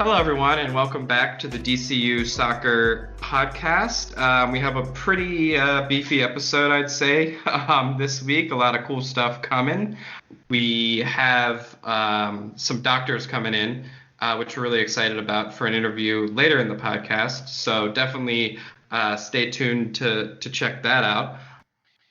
Hello, everyone, and welcome back to the DCU Soccer Podcast. We have a pretty beefy episode, I'd say, this week. A lot of cool stuff coming. We have some doctors coming in, which we're really excited about for an interview later in the podcast. So definitely stay tuned to check that out.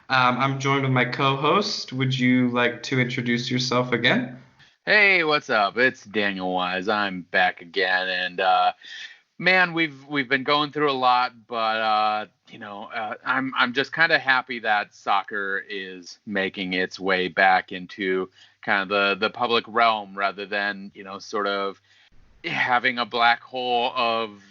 I'm joined with my co-host. Would you like to introduce yourself again? Hey, what's up? It's Daniel Wise. I'm back again, and man, we've been going through a lot, but I'm just kind of happy that soccer is making its way back into kind of the public realm rather than sort of having a black hole of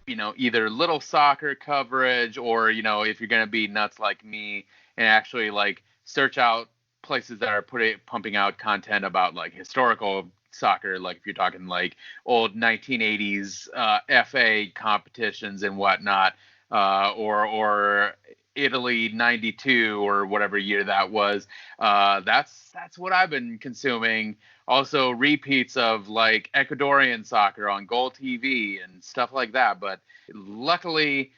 either little soccer coverage or if you're gonna be nuts like me and actually like search out places that are pumping out content about like historical soccer, like if you're talking like old 1980s FA competitions and whatnot, or Italy '92 or whatever year that was. That's what I've been consuming. Also repeats of like Ecuadorian soccer on Gold TV and stuff like that. But luckily,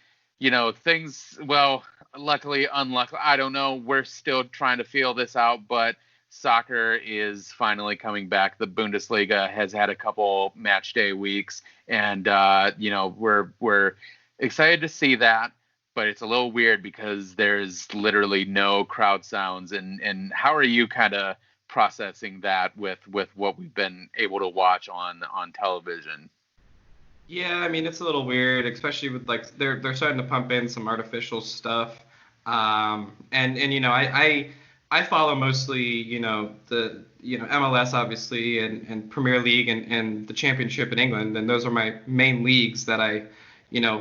things, well, luckily, unluckily, I don't know. We're still trying to feel this out, but soccer is finally coming back. The Bundesliga has had a couple match day weeks, and we're excited to see that. But it's a little weird because there's literally no crowd sounds. And how are you kind of processing that with what we've been able to watch on television? Yeah, I mean it's a little weird, especially with like they're starting to pump in some artificial stuff. And I follow mostly the MLS obviously and Premier League and the Championship in England, and those are my main leagues that I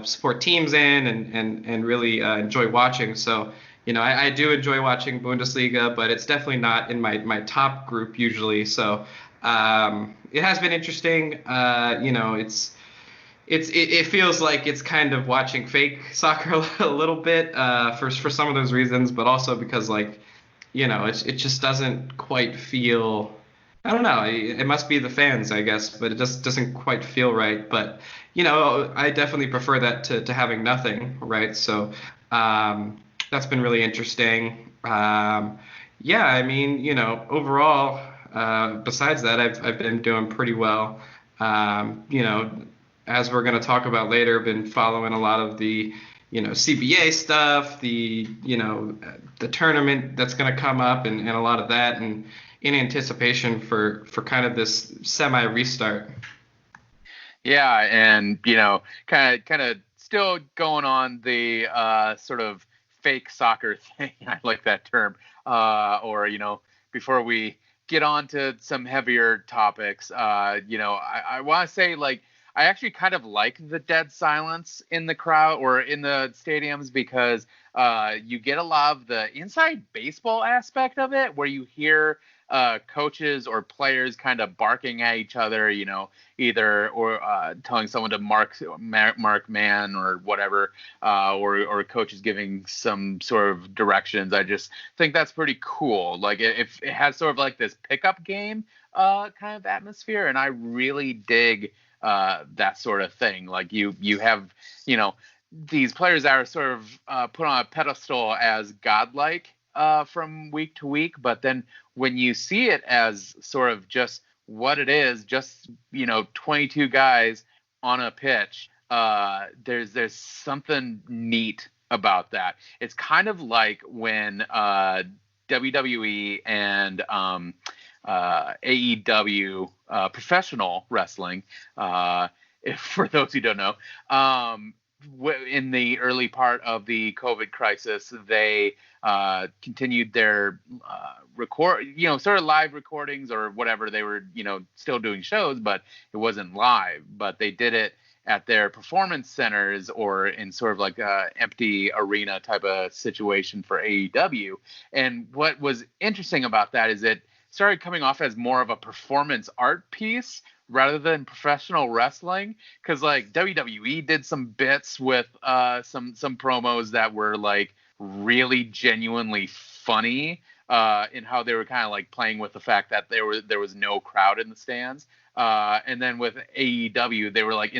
support teams in and really enjoy watching. So I do enjoy watching Bundesliga, but it's definitely not in my top group usually. So it has been interesting. It feels like it's kind of watching fake soccer a little bit for some of those reasons, but also because like it just doesn't quite feel. I don't know. It must be the fans, I guess, but it just doesn't quite feel right. But I definitely prefer that to having nothing, right? So that's been really interesting. Yeah, I mean, overall, besides that, I've been doing pretty well. Um, you know, as we're going to talk about later, been following a lot of the, CBA stuff, the tournament that's going to come up and a lot of that, and in anticipation for kind of this semi restart. Yeah, and kind of still going on the sort of fake soccer thing. I like that term. Or before we get on to some heavier topics, I want to say like I actually kind of like the dead silence in the crowd or in the stadiums because you get a lot of the inside baseball aspect of it where you hear coaches or players kind of barking at each other, either or telling someone to mark man or whatever, or coaches giving some sort of directions. I just think that's pretty cool. Like if it has sort of like this pickup game kind of atmosphere, and I really dig that sort of thing. Like you have these players that are sort of put on a pedestal as godlike from week to week, but then when you see it as sort of just what it is, just 22 guys on a pitch, there's something neat about that. It's kind of like when WWE and AEW, professional wrestling, for those who don't know, in the early part of the COVID crisis, they continued their sort of live recordings or whatever. They were, still doing shows, but it wasn't live. But they did it at their performance centers or in sort of like a empty arena type of situation for AEW. And what was interesting about that is it started coming off as more of a performance art piece rather than professional wrestling, because like WWE did some bits with some promos that were like really genuinely funny in how they were kind of like playing with the fact that there was no crowd in the stands. And then with AEW, they were like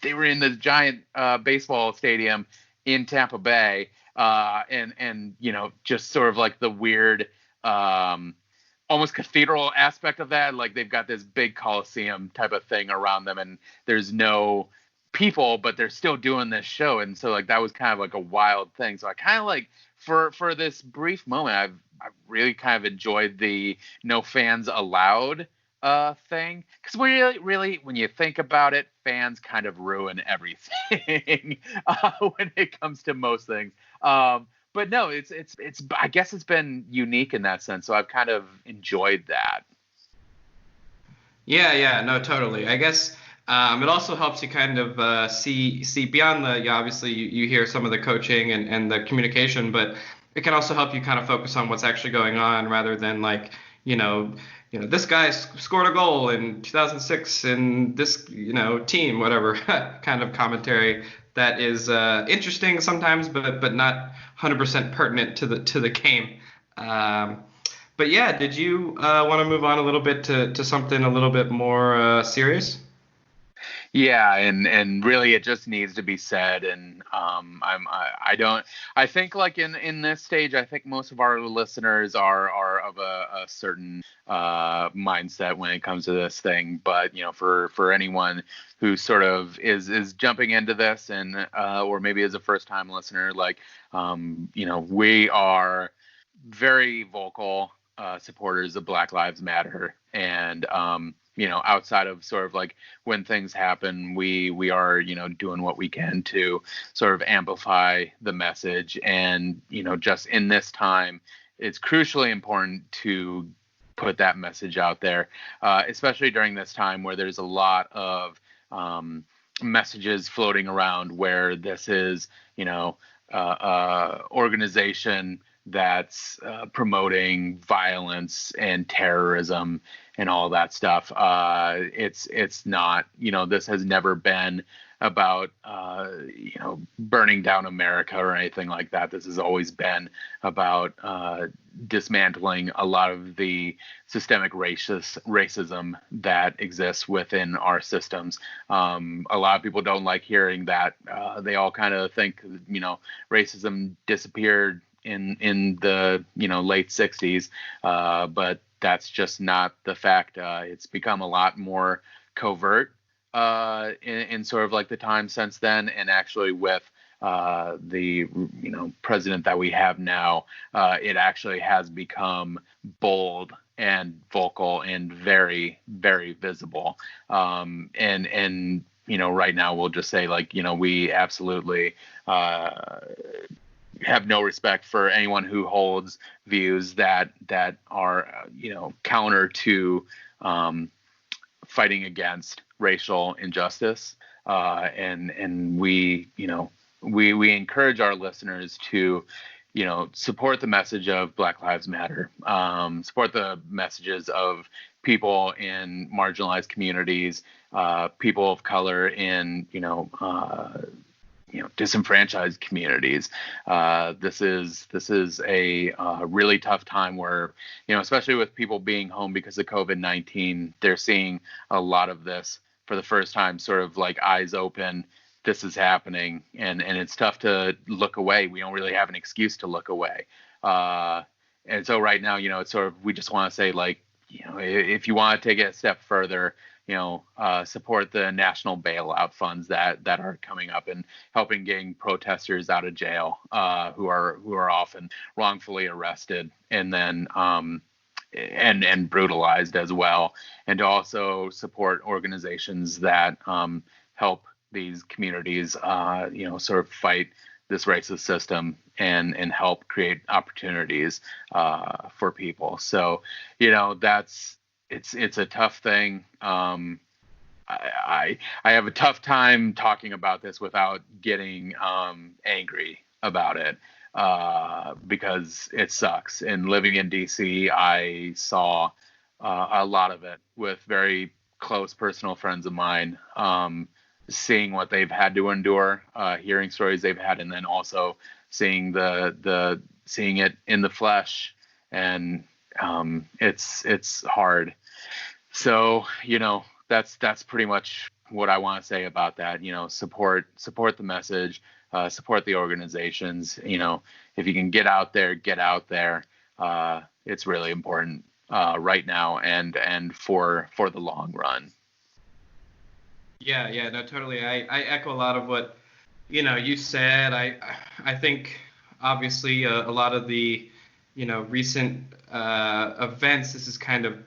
they were in this giant baseball stadium in Tampa Bay, and just sort of like the weird, almost cathedral aspect of that. Like they've got this big coliseum type of thing around them, and there's no people, but they're still doing this show. And so like that was kind of like a wild thing. So I kind of like for this brief moment, I've really kind of enjoyed the no fans allowed thing, because really when you think about it, fans kind of ruin everything when it comes to most things. But no, it's I guess it's been unique in that sense, so I've kind of enjoyed that. Yeah, no, totally. I guess it also helps you kind of see beyond the, obviously you hear some of the coaching and the communication, but it can also help you kind of focus on what's actually going on rather than like, this guy scored a goal in 2006 in this, team, whatever kind of commentary that is interesting sometimes, but not 100% pertinent to the game. But yeah, did you want to move on a little bit to something a little bit more serious? Yeah, and really it just needs to be said. And I don't, I think like in this stage, I think most of our listeners are of a certain mindset when it comes to this thing. But for anyone who sort of is jumping into this, and or maybe is a first time listener, like we are very vocal supporters of Black Lives Matter. And outside of sort of like when things happen, we are doing what we can to sort of amplify the message. And just in this time, it's crucially important to put that message out there, especially during this time where there's a lot of messages floating around where this is organization that's promoting violence and terrorism and all that stuff. It's not, this has never been about, burning down America or anything like that. This has always been about dismantling a lot of the systemic racism that exists within our systems. A lot of people don't like hearing that. They all kind of think, racism disappeared in the late 60s, but that's just not the fact. It's become a lot more covert in sort of like the time since then, and actually with the president that we have now, it actually has become bold and vocal and very, very visible. And right now we'll just say like we absolutely have no respect for anyone who holds views that are counter to fighting against racial injustice, and we encourage our listeners to support the message of Black Lives Matter, support the messages of people in marginalized communities, people of color in disenfranchised communities. This is a really tough time where, especially with people being home because of COVID-19, they're seeing a lot of this for the first time, sort of like eyes open. This is happening, and it's tough to look away. We don't really have an excuse to look away. And so right now, it's sort of, we just want to say like, if you want to take it a step further, support the national bailout funds that are coming up and helping getting protesters out of jail, who are often wrongfully arrested and then and brutalized as well, and to also support organizations that help these communities sort of fight this racist system and help create opportunities for people. So that's it's a tough thing. I have a tough time talking about this without getting angry about it, because it sucks. And living in DC, I saw a lot of it with very close personal friends of mine, seeing what they've had to endure, hearing stories they've had, and then also seeing seeing it in the flesh. And it's hard. So that's pretty much what I want to say about that. Support the message, support the organizations. If you can get out there, get out there. It's really important right now and for the long run. Yeah, no, totally. I echo a lot of what you said. I think obviously a lot of the recent events. This is kind of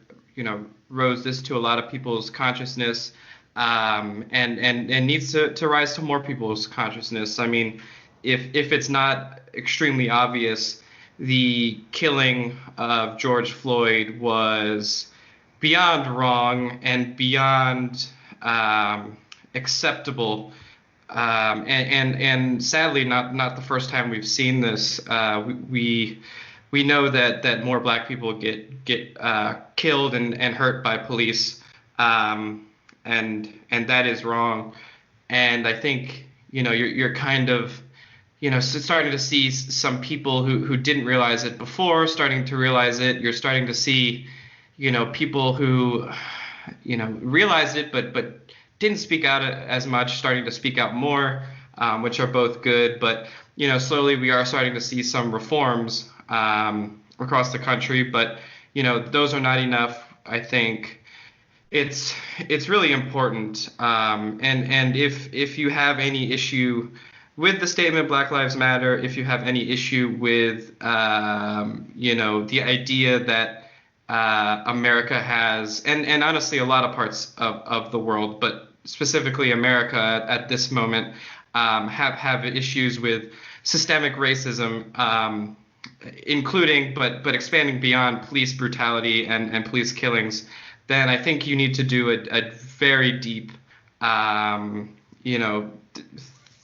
rose this to a lot of people's consciousness, and needs to rise to more people's consciousness. I mean, if it's not extremely obvious, the killing of George Floyd was beyond wrong and beyond acceptable, and sadly not the first time we've seen this. We know that more Black people get killed and hurt by police, and that is wrong. And I think you're kind of starting to see some people who didn't realize it before starting to realize it. You're starting to see people who realized it but didn't speak out as much starting to speak out more, which are both good. But slowly we are starting to see some reforms across the country, but those are not enough. I think it's really important, and if you have any issue with the statement Black Lives Matter, if you have any issue with the idea that America has, and honestly a lot of parts of the world, but specifically America at this moment, have issues with systemic racism, including but expanding beyond police brutality and police killings, then I think you need to do a very deep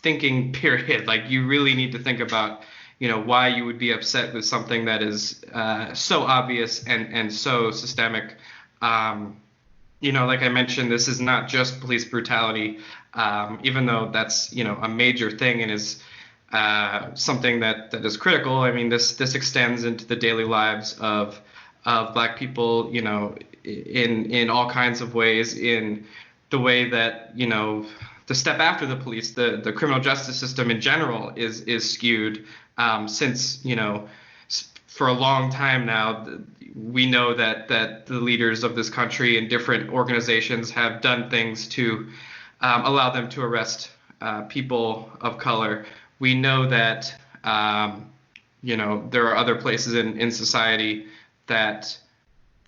thinking period. Like, you really need to think about why you would be upset with something that is so obvious and so systemic. Like I mentioned, this is not just police brutality, even though that's a major thing and is something that is critical. I mean, this extends into the daily lives of Black people, in all kinds of ways, in the way that the step after the police, the criminal justice system in general is skewed, since for a long time now we know that the leaders of this country and different organizations have done things to allow them to arrest people of color. We know that there are other places in society that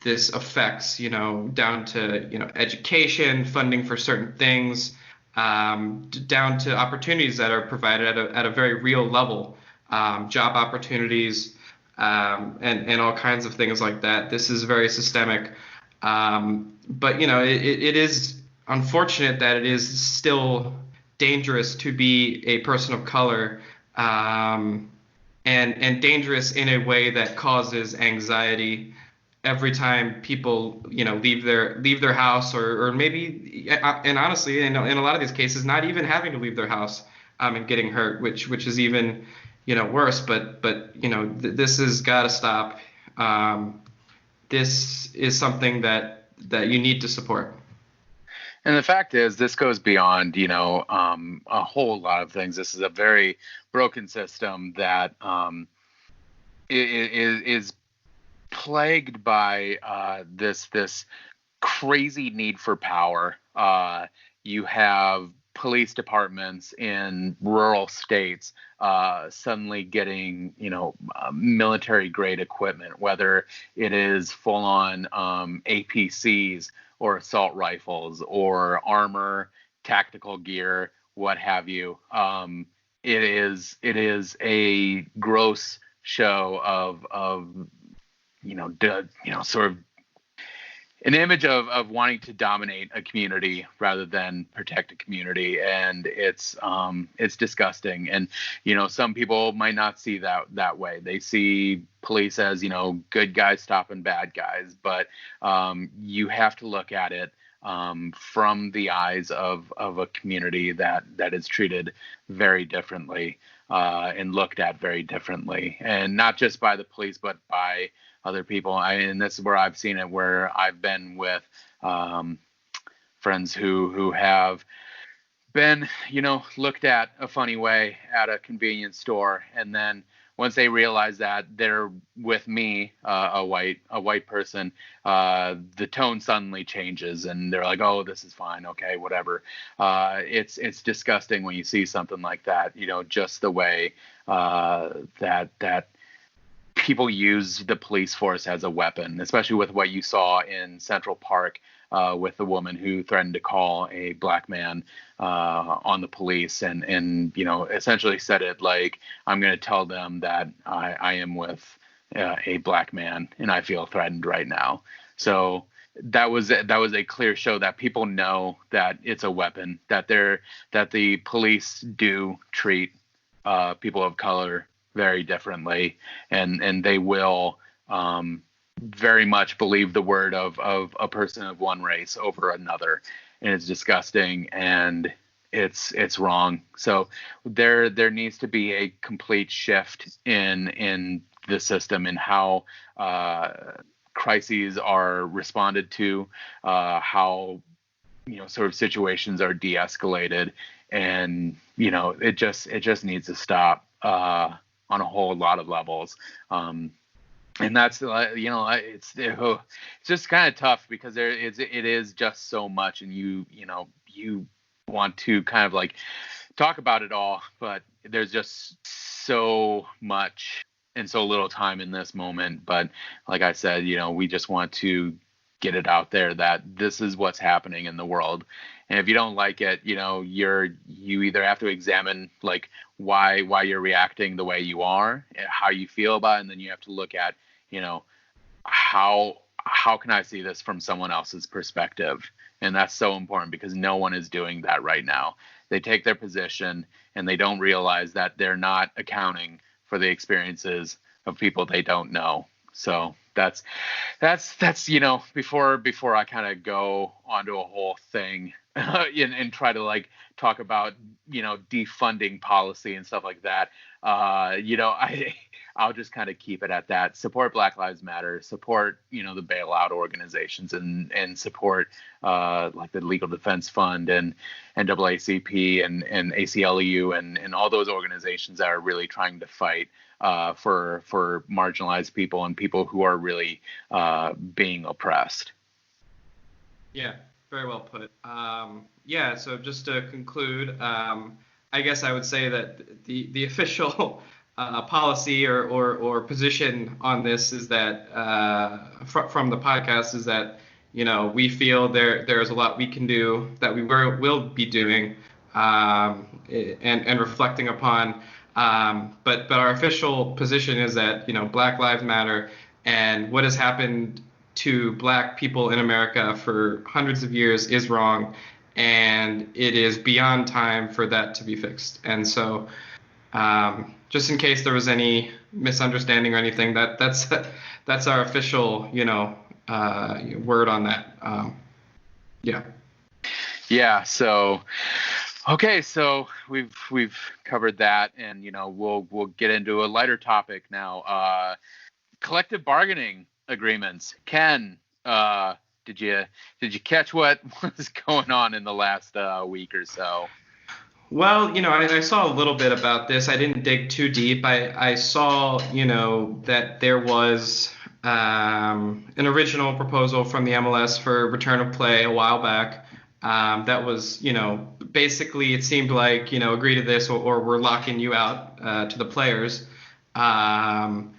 this affects, down to education, funding for certain things, down to opportunities that are provided at a very real level, job opportunities, and all kinds of things like that. This is very systemic, but it is unfortunate that it is still dangerous to be a person of color, and dangerous in a way that causes anxiety every time people leave their house, or maybe, and honestly in a lot of these cases not even having to leave their house, and getting hurt, which is even worse. But this has got to stop. This is something that you need to support. And the fact is, this goes beyond, a whole lot of things. This is a very broken system that is plagued by this crazy need for power. You have police departments in rural states suddenly getting, military grade equipment, whether it is full on APCs or assault rifles or armor, tactical gear, what have you. It is a gross show of sort of an image of wanting to dominate a community rather than protect a community, and it's disgusting. And some people might not see that way. They see police as good guys stopping bad guys, but you have to look at it from the eyes of a community that is treated very differently, and looked at very differently, and not just by the police but by other people. And this is where I've seen it, where I've been with friends who have been, looked at a funny way at a convenience store, and then once they realize that they're with me, a white person, the tone suddenly changes, and they're like, "Oh, this is fine, okay, whatever." It's disgusting when you see something like that. Just the way that people use the police force as a weapon, especially with what you saw in Central Park, with the woman who threatened to call a black man on the police, and essentially said it like, "I'm going to tell them that I am with a black man and I feel threatened right now." So that was a clear show that people know that it's a weapon, that the police do treat people of color very differently, and they will very much believe the word of a person of one race over another, and it's disgusting and it's wrong. So there needs to be a complete shift in the system, in how crises are responded to, how sort of situations are de-escalated, and it just needs to stop on a whole lot of levels. And that's it's just kind of tough, because it is just so much, and you want to kind of like talk about it all, but there's just so much and so little time in this moment. But like I said, we just want to get it out there that this is what's happening in the world. And if you don't like it, you either have to examine like why you're reacting the way you are, how you feel about it, and then you have to look at, how can I see this from someone else's perspective? And that's so important, because no one is doing that right now. They take their position and they don't realize that they're not accounting for the experiences of people they don't know. So that's before I kind of go onto a whole thing and try to like talk about defunding policy and stuff like that. I'll just kind of keep it at that. Support Black Lives Matter, support the bailout organizations, and support like the Legal Defense Fund and NAACP and ACLU and all those organizations that are really trying to fight for marginalized people and people who are really being oppressed. Yeah, very well put. Yeah, so just to conclude, I guess I would say that the official policy or position on this is that from the podcast is that we feel there's a lot we can do, that we will be doing, and reflecting upon. But our official position is that Black Lives Matter, and what has happened to Black people in America for hundreds of years is wrong, and it is beyond time for that to be fixed. And so, just in case there was any misunderstanding or anything, that's our official word on that. Yeah. So. Okay, so we've covered that, and we'll get into a lighter topic now. Collective bargaining agreements. Ken, did you catch what was going on in the last week or so? Well, I saw a little bit about this. I didn't dig too deep. I saw that there was an original proposal from the MLS for return of play a while back. That was, basically it seemed like, agree to this or we're locking you out to the players. And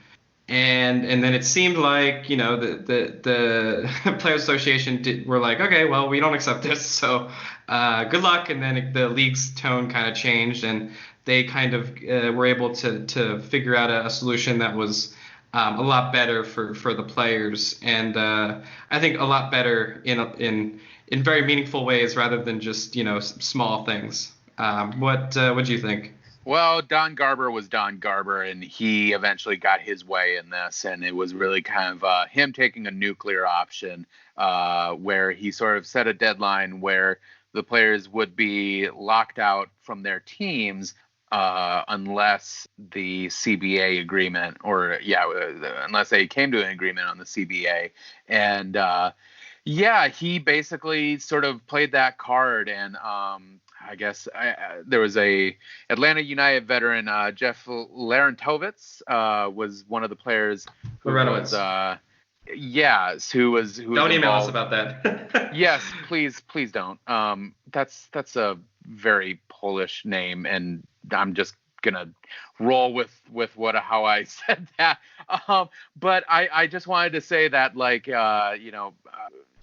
then it seemed like, the Players Association were like, okay, well, we don't accept this. So good luck. And then the league's tone kind of changed, and they kind of were able to figure out a solution that was a lot better for the players. And I think a lot better in very meaningful ways rather than just, small things. What do you think? Well, Don Garber was Don Garber, and he eventually got his way in this, and it was really kind of him taking a nuclear option, where he sort of set a deadline where the players would be locked out from their teams unless the CBA agreement, unless they came to an agreement on the CBA. And Yeah, he basically sort of played that card, and I guess there was a Atlanta United veteran, Jeff Larentovitz, was one of the players who was, Lorenowitz. yes, who was Don't email us involved. about that. Yes, please don't. That's a very Polish name, and I'm just gonna roll with what how I said that. But I just wanted to say that, like,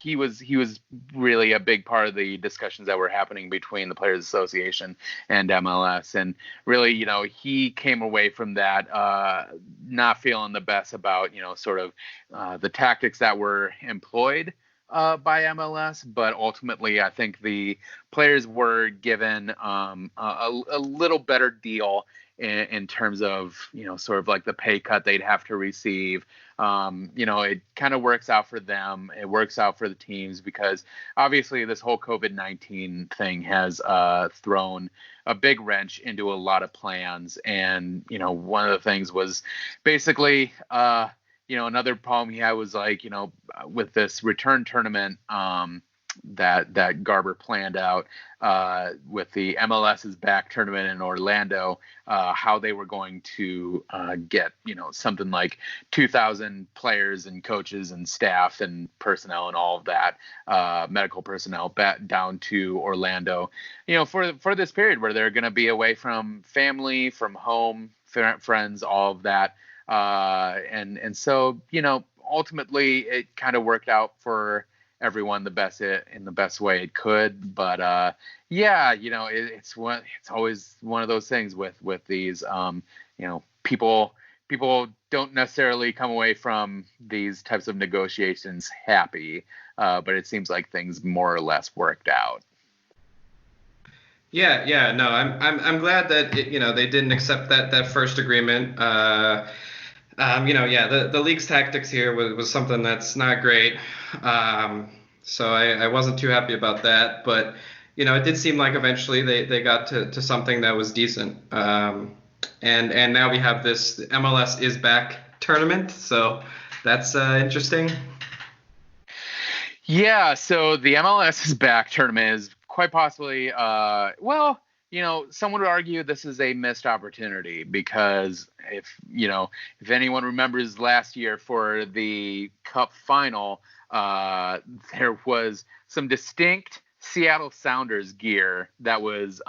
he was really a big part of the discussions that were happening between the Players Association and MLS, and really, he came away from that not feeling the best about, sort of the tactics that were employed by MLS, but ultimately I think the players were given a little better deal in terms of, sort of like the pay cut they'd have to receive. It kind of works out for them. It works out for the teams because obviously this whole COVID-19 thing has thrown a big wrench into a lot of plans. And, one of the things was basically, another problem he had was, like, with this return tournament that Garber planned out with the MLS's back tournament in Orlando, how they were going to get, something like 2,000 players and coaches and staff and personnel and all of that, medical personnel back down to Orlando, for this period where they're going to be away from family, from home, friends, all of that. And so, ultimately it kind of worked out for everyone in the best way it could. But yeah, it's always one of those things with these, people don't necessarily come away from these types of negotiations happy, but it seems like things more or less worked out. Yeah, no, I'm glad that they didn't accept that first agreement. Yeah, the league's tactics here was something that's not great. So I wasn't too happy about that, but it did seem like eventually they got to something that was decent. And now we have this MLS is back tournament, so that's interesting. Yeah, so the MLS is back tournament is quite possibly, well, some would argue this is a missed opportunity because if anyone remembers last year for the Cup final, there was some distinct Seattle Sounders gear that was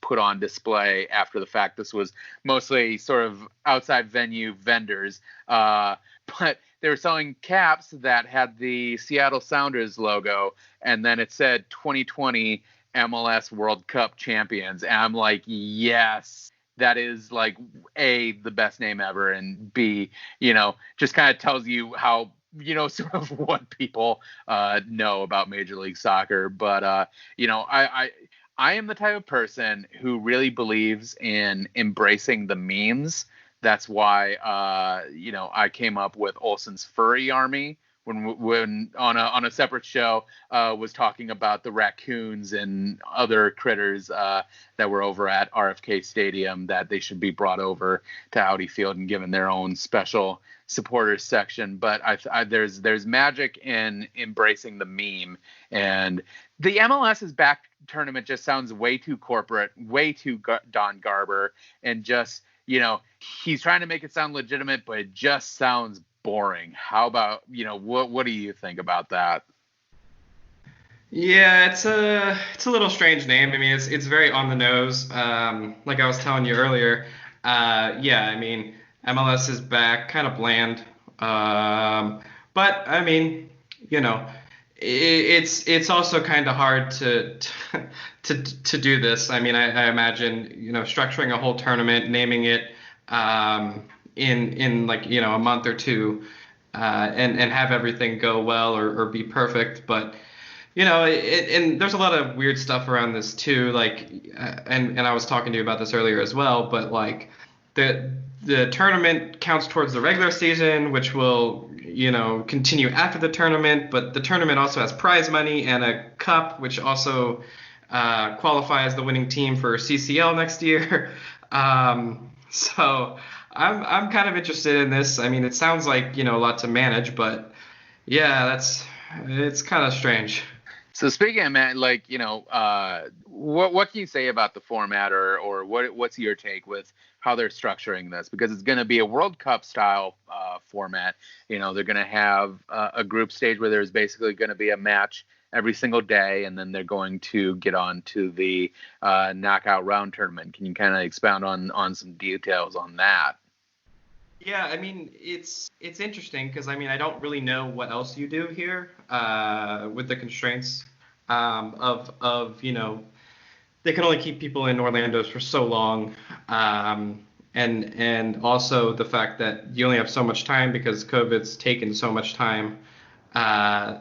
put on display after the fact. This was mostly sort of outside venue vendors, but they were selling caps that had the Seattle Sounders logo, and then it said 2020 MLS World Cup champions. And I'm like, yes, that is, like, A, the best name ever, and B, just kind of tells you how, sort of what people know about Major League Soccer. But, I am the type of person who really believes in embracing the memes. That's why, I came up with Olsen's Furry Army when on a separate show, was talking about the raccoons and other critters that were over at RFK Stadium, that they should be brought over to Audi Field and given their own special supporters section. But there's magic in embracing the meme, and the MLS's back tournament just sounds way too corporate, way too Don Garber, and just, he's trying to make it sound legitimate, but it just sounds boring. How about, what do you think about that? Yeah, it's a little strange name. I mean, it's very on the nose. Like I was telling you earlier. Yeah, I mean, MLS is back, kind of bland. But I mean, it's also kind of hard to do this. I mean, I imagine structuring a whole tournament, naming it in like a month or two, and have everything go well or be perfect. But and there's a lot of weird stuff around this too. Like, and I was talking to you about this earlier as well. But like the tournament counts towards the regular season, which will continue after the tournament. But the tournament also has prize money and a cup, which also qualifies the winning team for CCL next year. So I'm kind of interested in this. I mean, it sounds like a lot to manage, but yeah, It's kind of strange. So speaking of Matt, like, what can you say about the format, or what's your take with how they're structuring this? Because it's going to be a World Cup style format. They're going to have a group stage where there's basically going to be a match every single day, and then they're going to get on to the knockout round tournament. Can you kind of expound on some details on that? Yeah, I mean, it's interesting because I mean I don't really know what else you do here with the constraints of they can only keep people in Orlando's for so long, and also the fact that you only have so much time because COVID's taken so much time.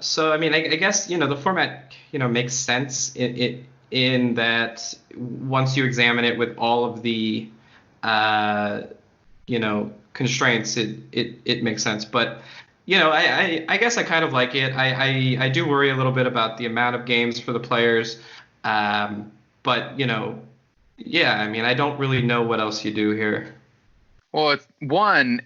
So I mean I guess the format makes sense in that once you examine it with all of the constraints, it makes sense. But I guess I kind of like it. I do worry a little bit about the amount of games for the players. But yeah, I mean, I don't really know what else you do here. Well,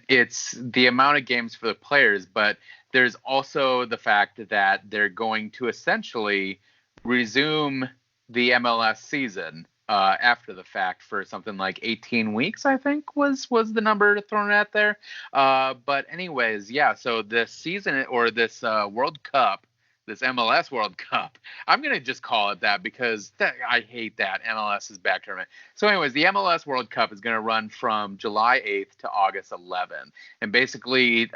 it's the amount of games for the players, but there's also the fact that they're going to essentially resume the MLS season after the fact for something like 18 weeks, I think was the number thrown out there. But anyways, yeah. So this season, or this World Cup, this MLS World Cup, I'm gonna just call it that because I hate that MLS is back tournament. So anyways, the MLS World Cup is gonna run from July 8th to August 11th, and basically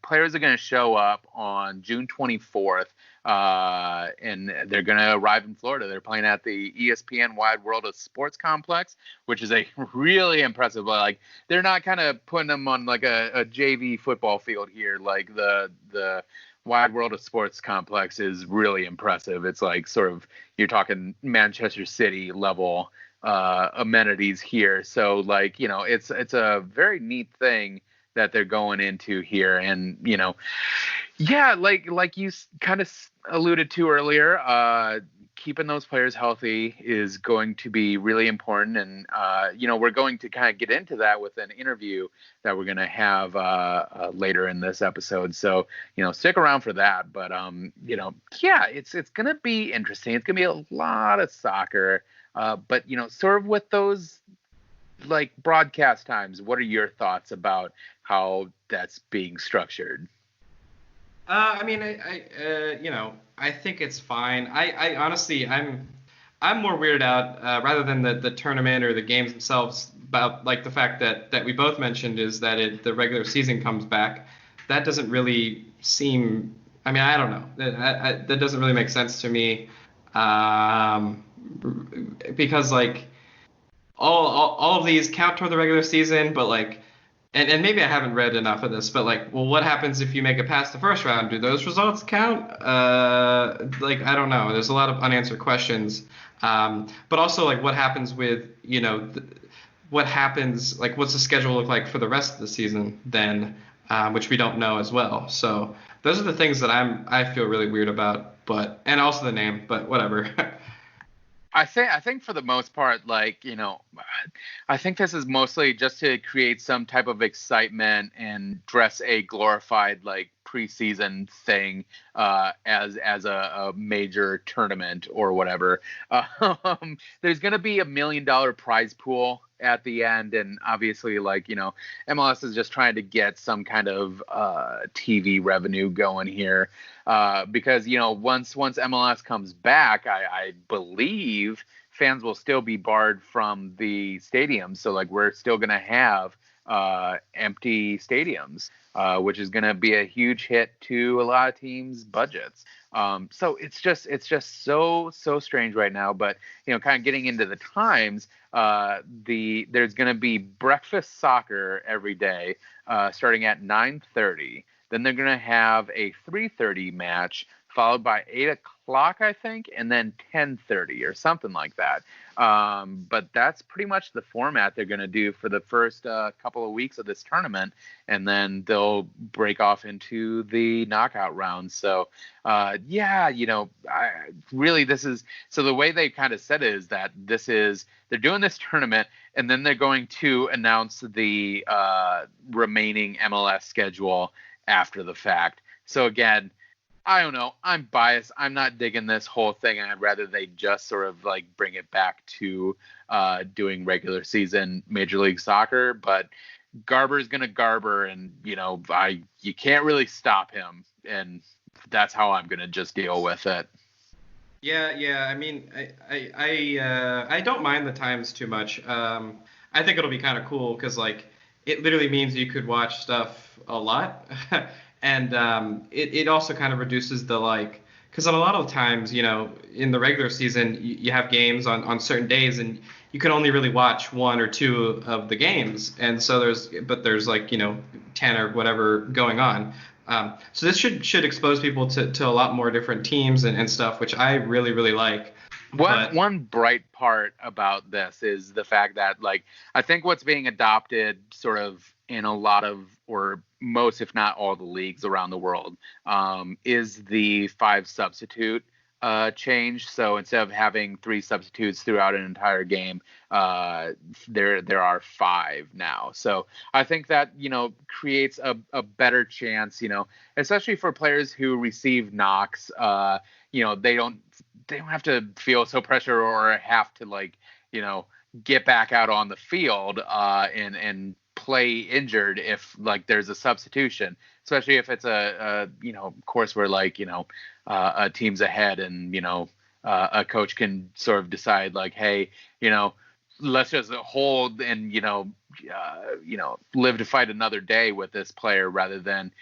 players are gonna show up on June 24th. And they're going to arrive in Florida. They're playing at the ESPN Wide World of Sports Complex, which is a really impressive. Like, they're not kind of putting them on like a JV football field here. Like the Wide World of Sports Complex is really impressive. It's like sort of, you're talking Manchester City level amenities here. So like, it's a very neat thing that they're going into here. And yeah, like you kind of alluded to earlier, keeping those players healthy is going to be really important. And we're going to kind of get into that with an interview that we're going to have later in this episode. So stick around for that. But yeah, it's going to be interesting. It's going to be a lot of soccer. But sort of with those like broadcast times, what are your thoughts about how that's being structured? I mean, I think it's fine. I honestly, I'm more weirded out rather than the tournament or the games themselves about like the fact that we both mentioned is that the regular season comes back. That doesn't really seem. I mean, I don't know. That doesn't really make sense to me, because like all of these count toward the regular season, but like. And maybe I haven't read enough of this, but like, well, what happens if you make it past the first round? Do those results count? Like, I don't know. There's a lot of unanswered questions. But also, like, what happens with, what happens, like, what's the schedule look like for the rest of the season then, which we don't know as well. So those are the things that I feel really weird about, and also the name, but whatever. I think for the most part, like, I think this is mostly just to create some type of excitement and dress a glorified like preseason thing as a major tournament or whatever. There's going to be $1 million prize pool at the end, and obviously, like, MLS is just trying to get some kind of TV revenue going here, because once MLS comes back, I believe fans will still be barred from the stadiums. So like, we're still going to have empty stadiums, which is going to be a huge hit to a lot of teams' budgets. So it's just so strange right now. But kind of getting into the times, there's going to be breakfast soccer every day, starting at 9:30. Then they're going to have a 3:30 match, followed by 8 o'clock, I think, and then 10:30 or something like that. But that's pretty much the format they're going to do for the first couple of weeks of this tournament, and then they'll break off into the knockout rounds. So, yeah, really, this is so the way they kind of said it is that they're doing this tournament, and then they're going to announce the remaining MLS schedule after the fact. So again, I don't know. I'm biased. I'm not digging this whole thing. I'd rather they just sort of like bring it back to doing regular season Major League Soccer. But Garber's gonna Garber, and you can't really stop him, and that's how I'm gonna just deal with it. Yeah. I mean, I don't mind the times too much. I think it'll be kind of cool because like it literally means you could watch stuff a lot, and it also kind of reduces the like because a lot of times in the regular season you have games on certain days and you can only really watch one or two of the games, and so there's like 10 or whatever going on. So this should expose people to a lot more different teams and stuff, which I really, really like. One bright part about this is the fact that, like, I think what's being adopted sort of in a lot of, or most, if not all, the leagues around the world, is the 5 substitute change. So instead of having 3 substitutes throughout an entire game, there are 5 now. So I think that creates a better chance, especially for players who receive knocks. They don't have to feel so pressure or have to get back out on the field and play injured if like there's a substitution, especially if it's a course where a team's ahead and a coach can sort of decide like, hey, let's just hold and live to fight another day with this player rather than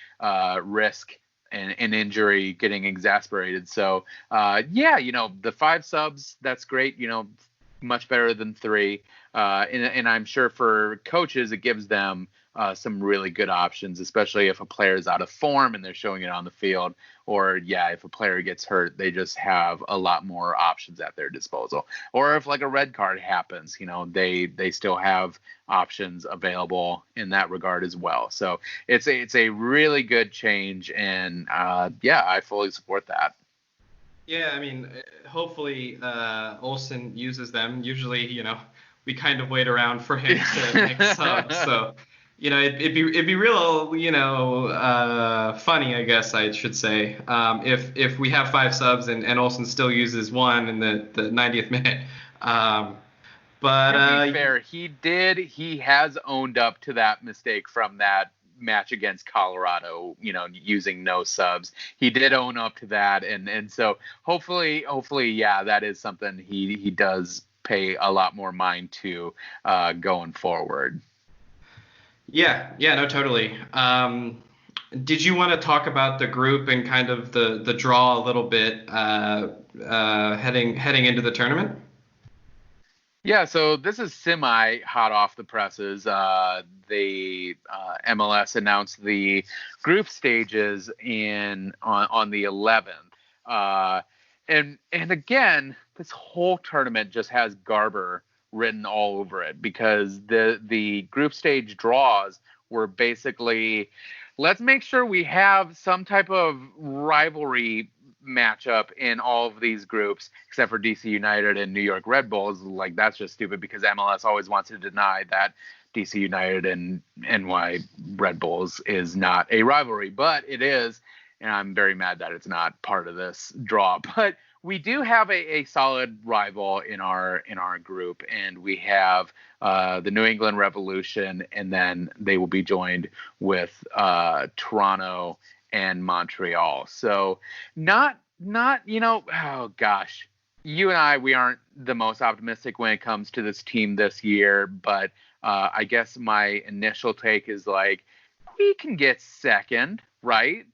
risk an injury getting exasperated. So the 5 subs, that's great, much better than 3, and I'm sure for coaches it gives them some really good options, especially if a player is out of form and they're showing it on the field, or if a player gets hurt, they just have a lot more options at their disposal. Or if like a red card happens, they still have options available in that regard as well. So it's a really good change, and I fully support that. Yeah, I mean, hopefully Olsen uses them. Usually, we kind of wait around for him to make subs. So, it'd be real, funny, I guess I should say, if we have 5 subs and Olsen still uses 1 in the 90th minute. But to be fair, he has owned up to that mistake from that match against Colorado, using no subs. He did own up to that, and so hopefully that is something he does pay a lot more mind to going forward. Yeah, no, totally. Did you want to talk about the group and kind of the draw a little bit heading into the tournament? Yeah, so this is semi hot off the presses. The MLS announced the group stages on the 11th, and again, this whole tournament just has Garber written all over it, because the group stage draws were basically, let's make sure we have some type of rivalry matchup in all of these groups except for DC United and New York Red Bulls. Like, that's just stupid, because MLS always wants to deny that DC United and NY Red Bulls is not a rivalry, but it is, and I'm very mad that it's not part of this draw. But we do have a solid rival in our group, and we have the New England Revolution, and then they will be joined with Toronto and Montreal. So not oh gosh, you and I, we aren't the most optimistic when it comes to this team this year, but I guess my initial take is like, we can get second, right?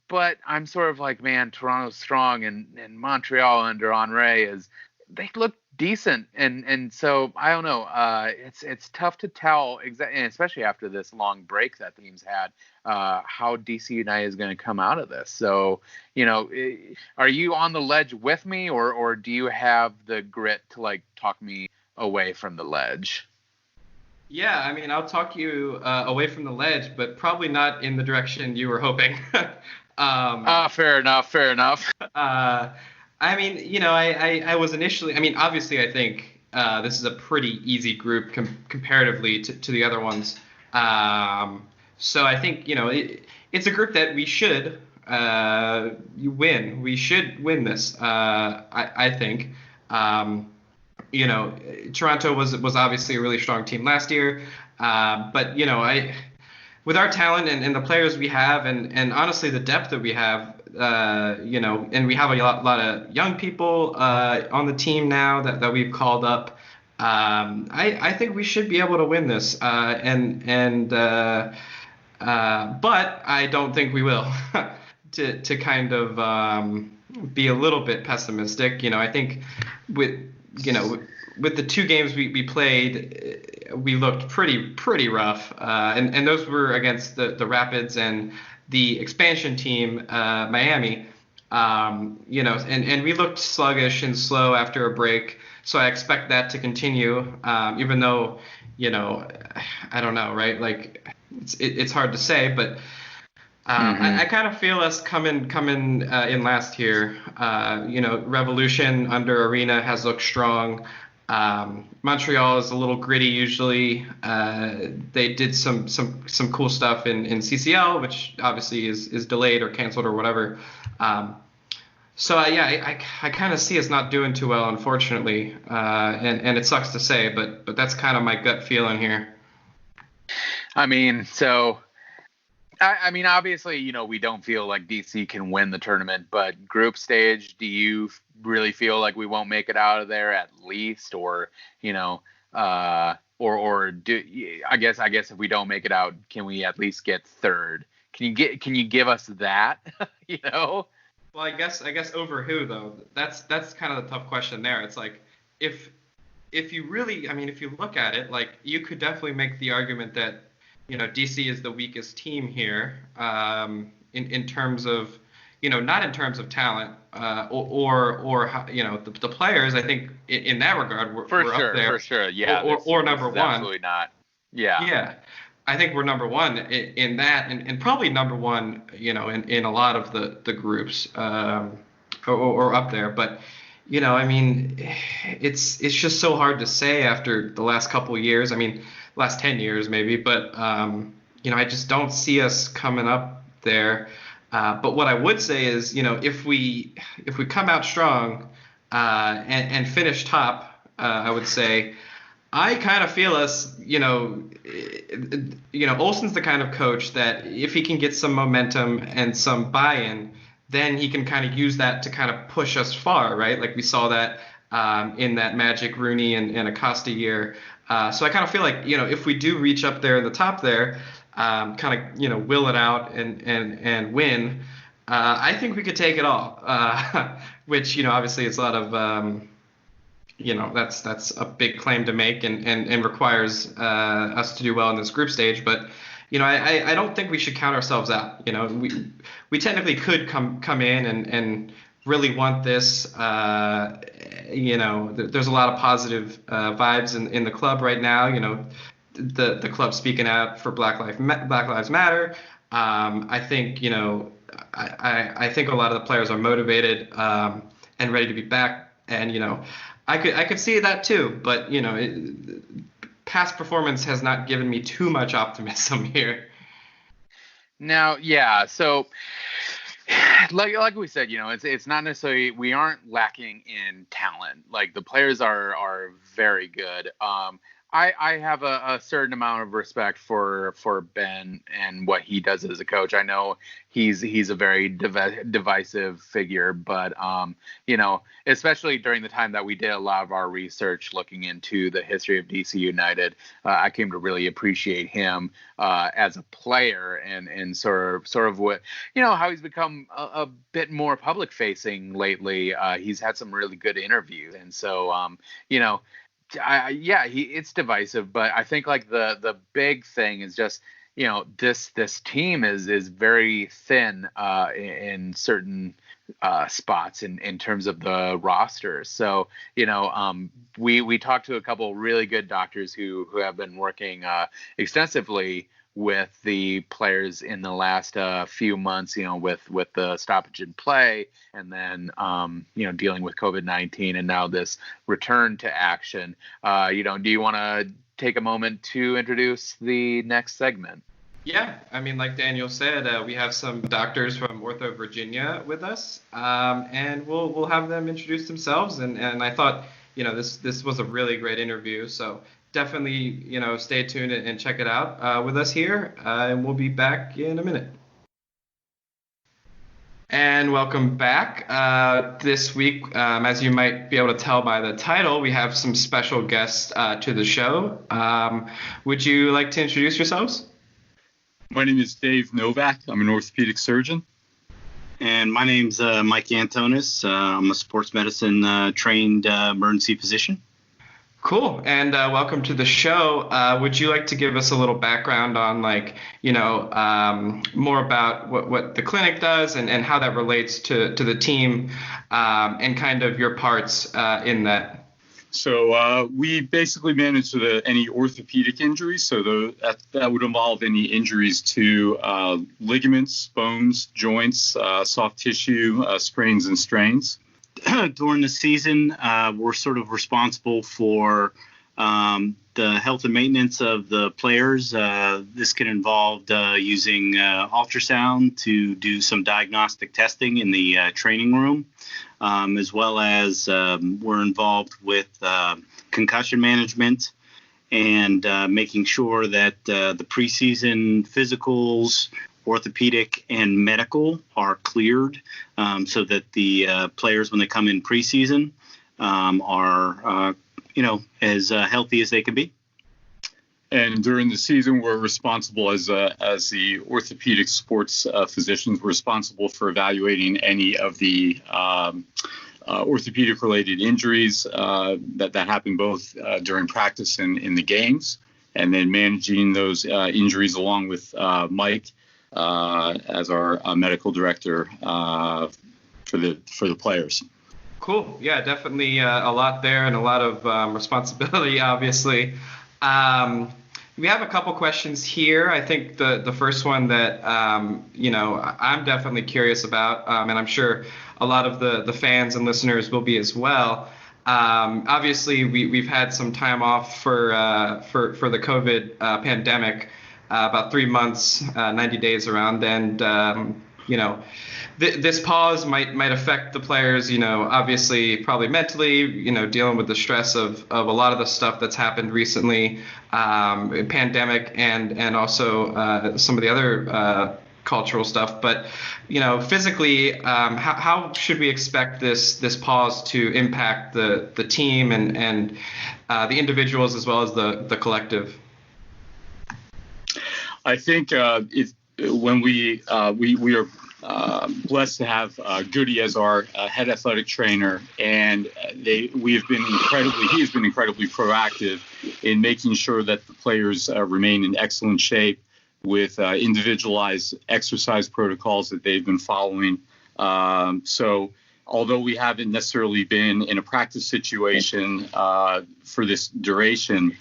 But I'm sort of like, man, Toronto's strong, and Montreal under Henry they look decent, and so I don't know. It's tough to tell exactly, especially after this long break that the team's had, how DC United is going to come out of this. So, are you on the ledge with me, or do you have the grit to like talk me away from the ledge? Yeah, I mean, I'll talk you away from the ledge, but probably not in the direction you were hoping. Fair enough. I mean, I was initially, I mean, obviously, I think this is a pretty easy group comparatively to the other ones. So I think, it's a group that we should you win. We should win this. I think. You know, Toronto was obviously a really strong team last year, but you know, with our talent and the players we have, and honestly the depth that we have, you know, and we have a lot of young people on the team now that we've called up. I think we should be able to win this, but I don't think we will. To kind of be a little bit pessimistic, you know, I think with the two games we played, we looked pretty rough, and those were against the Rapids and the expansion team, Miami. You know, and we looked sluggish and slow after a break, so I expect that to continue. Even though, you know, I don't know, right? Like it's hard to say, but I kind of feel us coming in last year. You know, Revolution under Arena has looked strong. Montreal is a little gritty usually. They did some cool stuff in CCL, which obviously is delayed or canceled or whatever. So yeah, I kind of see us not doing too well, unfortunately, and it sucks to say, but that's kind of my gut feeling here. I mean, so. I mean, obviously, you know, we don't feel like DC can win the tournament, but group stage, do you really feel like we won't make it out of there at least, or, you know, or do I guess if we don't make it out, can we at least get third? Can you give us that? You know? Well, I guess over who though? That's kind of the tough question there. It's like if you really, I mean, if you look at it, like you could definitely make the argument that, you know, DC is the weakest team here, in terms of, you know, not in terms of talent, or you know, the players. I think in that regard we're up there for sure, yeah, or number one. Absolutely not. Yeah. I think we're number one in that, and probably number one, you know, in a lot of the groups, or up there. But you know, I mean, it's just so hard to say after the last couple of years. I mean, last 10 years maybe, but you know, I just don't see us coming up there. But what I would say is, you know, if we come out strong and finish top, I would say I kind of feel us, you know, Olsen's the kind of coach that if he can get some momentum and some buy-in, then he can kind of use that to kind of push us far, right? Like we saw that in that Magic, Rooney, and Acosta year. So I kind of feel like, you know, if we do reach up there in the top there, kind of, you know, will it out and win, I think we could take it all, which, you know, obviously it's a lot of, you know, that's a big claim to make and requires us to do well in this group stage. But, you know, I don't think we should count ourselves out. You know, we technically could come in and really want this. You know, there's a lot of positive vibes in the club right now. You know, the club speaking out for Black Lives Matter. I think, you know, I think a lot of the players are motivated and ready to be back. And, you know, I could see that too. But, you know, past performance has not given me too much optimism here. Now, yeah, so like we said, you know, it's not necessarily, we aren't lacking in talent. Like the players are very good. I have a certain amount of respect for Ben and what he does as a coach. I know he's a very divisive figure, but you know, especially during the time that we did a lot of our research looking into the history of DC United, I came to really appreciate him as a player and sort of what, you know, how he's become a bit more public facing lately. He's had some really good interviews, and so you know. It's divisive, but I think like the big thing is just, you know, this team is very thin in certain spots in terms of the roster. So, you know, we talked to a couple really good doctors who have been working extensively with the players in the last few months, you know, with the stoppage in play, and then you know, dealing with COVID-19, and now this return to action. You know, do you want to take a moment to introduce the next segment? Yeah, I mean, like Daniel said, we have some doctors from OrthoVirginia with us, and we'll have them introduce themselves. And I thought, this was a really great interview, so definitely, stay tuned and check it out with us here, and we'll be back in a minute. And welcome back. This week, as you might be able to tell by the title, we have some special guests to the show. Would you like to introduce yourselves? My name is Dave Novak. I'm an orthopedic surgeon. And my name's Mike Antonis. I'm a sports medicine trained emergency physician. Cool. And welcome to the show. Would you like to give us a little background on more about what the clinic does and how that relates to the team and kind of your parts in that? So we basically manage any orthopedic injuries. So that would involve any injuries to ligaments, bones, joints, soft tissue, sprains and strains. During the season, we're sort of responsible for the health and maintenance of the players. This can involve using ultrasound to do some diagnostic testing in the training room, as well as we're involved with concussion management and making sure that the preseason physicals, orthopedic and medical are cleared so that the players, when they come in preseason, are as healthy as they can be. And during the season, we're responsible as the orthopedic sports physicians, we're responsible for evaluating any of the orthopedic-related injuries that happen both during practice and in the games, and then managing those injuries along with Mike as our medical director for the players. Cool. Yeah, definitely a lot there and a lot of responsibility, obviously. We have a couple questions here. I think the first one that, I'm definitely curious about, and I'm sure a lot of the fans and listeners will be as well. Obviously, we've had some time off for the COVID pandemic, about 3 months, 90 days around, and this pause might affect the players, obviously probably mentally, dealing with the stress of a lot of the stuff that's happened recently, pandemic and also some of the other cultural stuff. But, physically, how should we expect this pause to impact the team and the individuals as well as the collective? I think when we are blessed to have Goody as our head athletic trainer, and he has been incredibly proactive in making sure that the players remain in excellent shape with individualized exercise protocols that they've been following. So although we haven't necessarily been in a practice situation for this duration,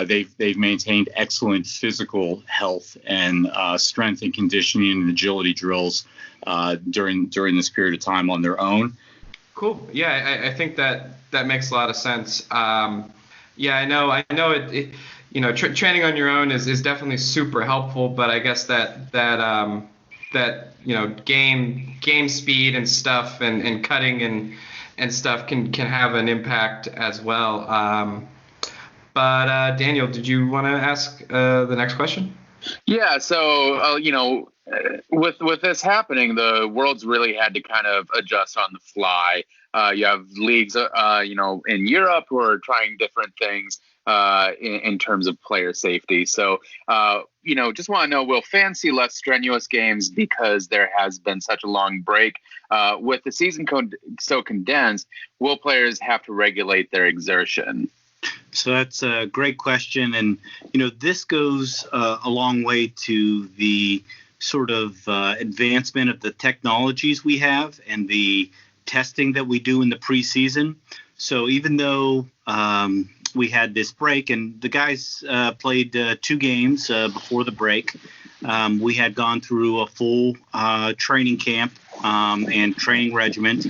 they've maintained excellent physical health and strength and conditioning and agility drills during this period of time on their own. Cool. Yeah, I think that makes a lot of sense. Yeah, I know it training on your own is definitely super helpful, but I guess that game speed and stuff and cutting and stuff can have an impact as well. But Daniel, did you want to ask the next question? Yeah. So, with this happening, the world's really had to kind of adjust on the fly. You have leagues, in Europe who are trying different things in terms of player safety. So, just want to know, will fans see less strenuous games because there has been such a long break? With the season so condensed, will players have to regulate their exertion? So that's a great question. And, this goes a long way to the sort of advancement of the technologies we have and the testing that we do in the preseason. So even though we had this break and the guys played 2 games before the break, we had gone through a full training camp and training regimen.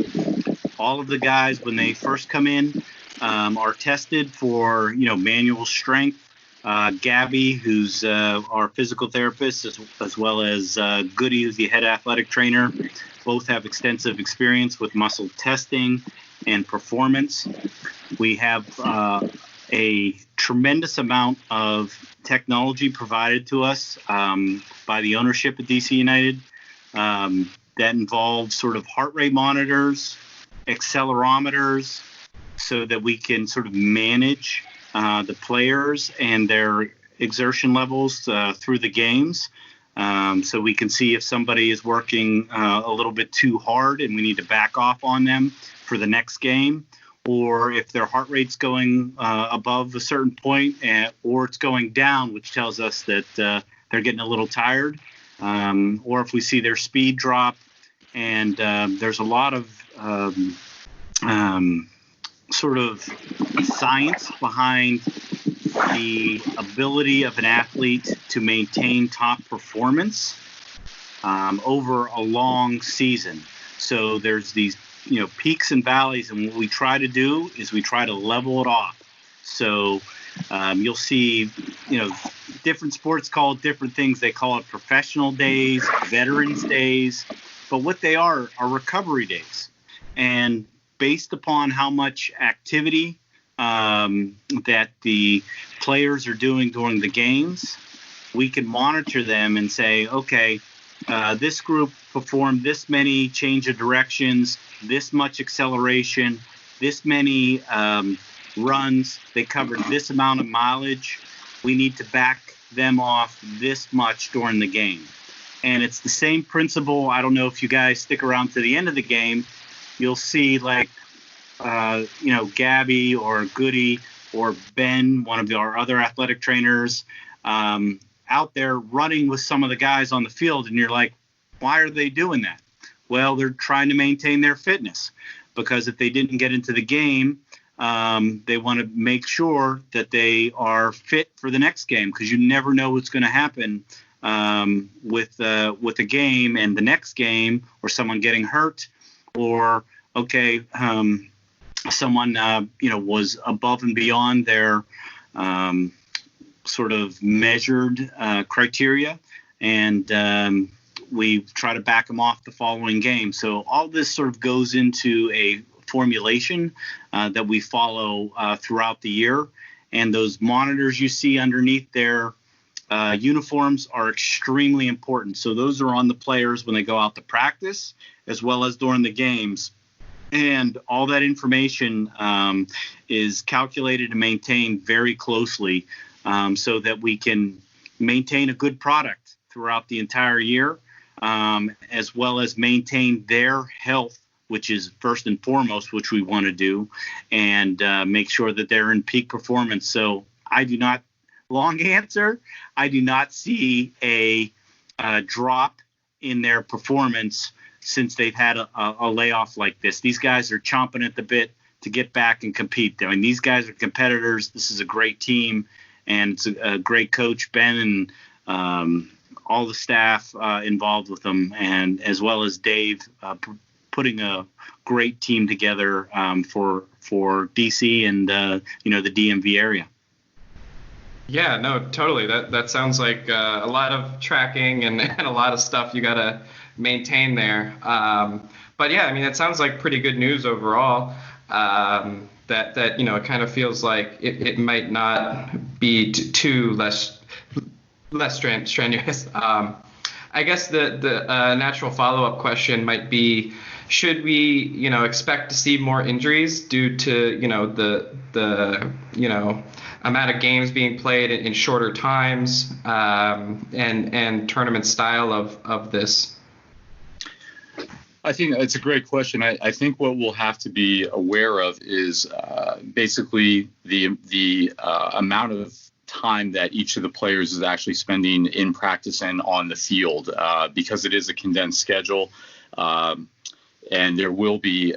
All of the guys, when they first come in, are tested for, manual strength, Gabby, who's our physical therapist, as well as Goody, who's the head athletic trainer. Both have extensive experience with muscle testing and performance. We have a tremendous amount of technology provided to us by the ownership at DC United that involves sort of heart rate monitors, accelerometers, so that we can sort of manage the players and their exertion levels through the games. So we can see if somebody is working a little bit too hard and we need to back off on them for the next game, or if their heart rate's going above a certain point or it's going down, which tells us that they're getting a little tired, or if we see their speed drop. And there's a lot of sort of science behind the ability of an athlete to maintain top performance over a long season. So there's these, peaks and valleys, and what we try to do is we try to level it off. So you'll see, different sports call it different things. They call it professional days, veterans days, but what they are recovery days. And based upon how much activity that the players are doing during the games, we can monitor them and say, okay, this group performed this many change of directions, this much acceleration, this many runs, they covered this amount of mileage. We need to back them off this much during the game. And it's the same principle. I don't know if you guys stick around to the end of the game, you'll see Gabby or Goody or Ben, one of our other athletic trainers, out there running with some of the guys on the field. And you're like, why are they doing that? Well, they're trying to maintain their fitness, because if they didn't get into the game, they want to make sure that they are fit for the next game, because you never know what's going to happen with a game and the next game, or someone getting hurt, or someone was above and beyond their sort of measured criteria, and we try to back them off the following game. So all this sort of goes into a formulation that we follow throughout the year, and those monitors you see underneath their uniforms are extremely important. So those are on the players when they go out to practice, as well as during the games. And all that information is calculated and maintained very closely so that we can maintain a good product throughout the entire year, as well as maintain their health, which is first and foremost, which we want to do, and make sure that they're in peak performance. So I do not see a drop in their performance since they've had a layoff like this. These guys are chomping at the bit to get back and compete. I mean, these guys are competitors. This is a great team, and it's a great coach, Ben, and all the staff involved with them, and as well as Dave putting a great team together for DC and the DMV area. Yeah, no, totally. That sounds like a lot of tracking and a lot of stuff you got to maintain there. But yeah, I mean, it sounds like pretty good news overall. That it kind of feels like it might not be too less strenuous. I guess the natural follow-up question might be, should we expect to see more injuries due to the amount of games being played in shorter times and tournament style of this? I think it's a great question. I think what we'll have to be aware of is basically the amount of time that each of the players is actually spending in practice and on the field, because it is a condensed schedule. And there will be,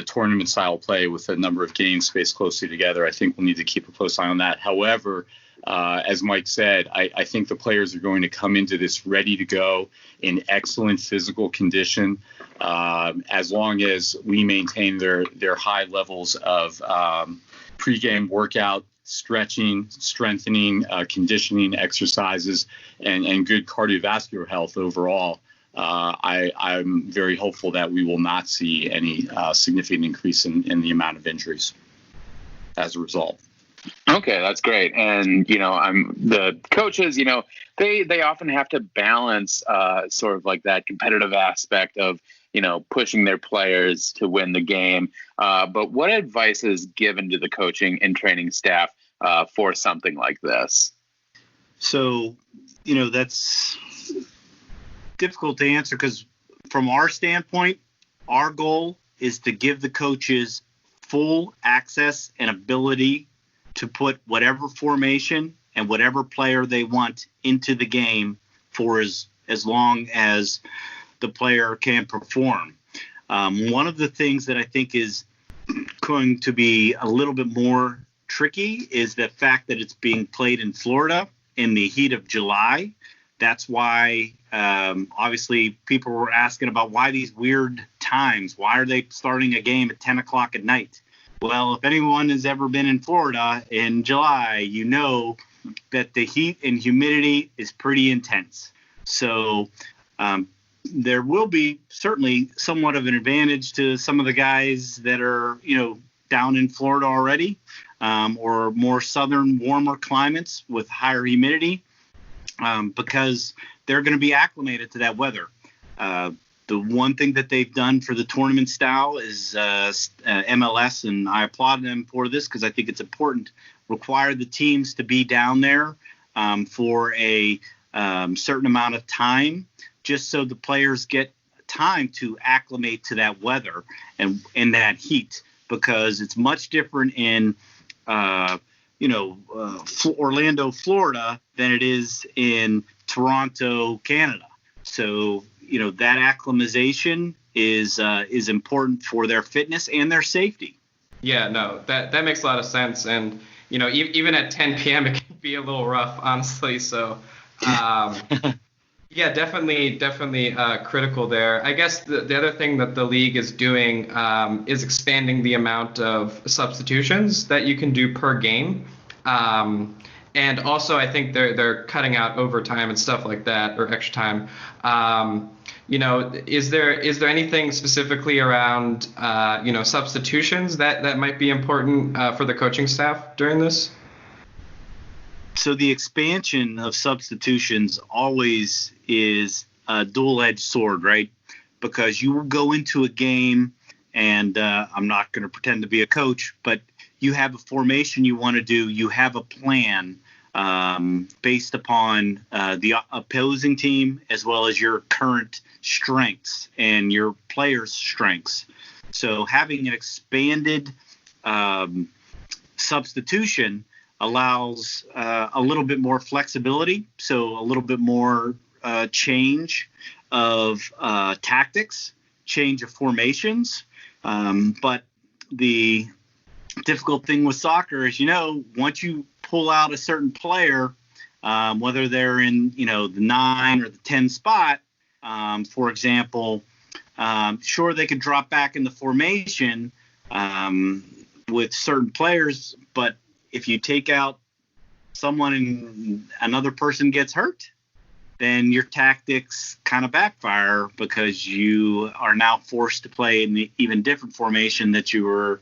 tournament style play with a number of games spaced closely together. I think we'll need to keep a close eye on that. However, as Mike said, I think the players are going to come into this ready to go in excellent physical condition, as long as we maintain their high levels of pregame workout stretching, strengthening, conditioning exercises, and good cardiovascular health overall, I'm very hopeful that we will not see any significant increase in the amount of injuries as a result. Okay, that's great. And, the coaches, they often have to balance sort of like that competitive aspect of, pushing their players to win the game. But what advice is given to the coaching and training staff for something like this? So, that's difficult to answer because from our standpoint, our goal is to give the coaches full access and ability to put whatever formation and whatever player they want into the game for as long as the player can perform. One of the things that I think is going to be a little bit more tricky is the fact that it's being played in Florida in the heat of July. That's why, obviously, people were asking about why these weird times. Why are they starting a game at 10 o'clock at night? Well, if anyone has ever been in Florida in July, you know that the heat and humidity is pretty intense. So there will be certainly somewhat of an advantage to some of the guys that are, down in Florida already, or more southern, warmer climates with higher humidity, because they're going to be acclimated to that weather. The one thing that they've done for the tournament style is MLS, and I applaud them for this because I think it's important, require the teams to be down there for a certain amount of time, just so the players get time to acclimate to that weather and that heat, because it's much different in Orlando, Florida than it is in Toronto, Canada. So that acclimatization is important for their fitness and their safety. Yeah, no, that makes a lot of sense. And, even at 10 p.m., it can be a little rough, honestly. So, yeah, definitely critical there. I guess the other thing that the league is doing is expanding the amount of substitutions that you can do per game. And also, I think they're cutting out overtime and stuff like that, or extra time. Is there anything specifically around substitutions that might be important for the coaching staff during this? So the expansion of substitutions always is a dual-edged sword, right? Because you will go into a game, and I'm not going to pretend to be a coach, but you have a formation you want to do. You have a plan based upon the opposing team as well as your current strengths and your players' strengths. So having an expanded substitution allows a little bit more flexibility, so a little bit more change of tactics, change of formations. But the difficult thing with soccer is, once you pull out a certain player, whether they're in, the 9 or the 10 spot, for example, sure, they could drop back in the formation with certain players, but if you take out someone and another person gets hurt, then your tactics kind of backfire because you are now forced to play in the even different formation that you were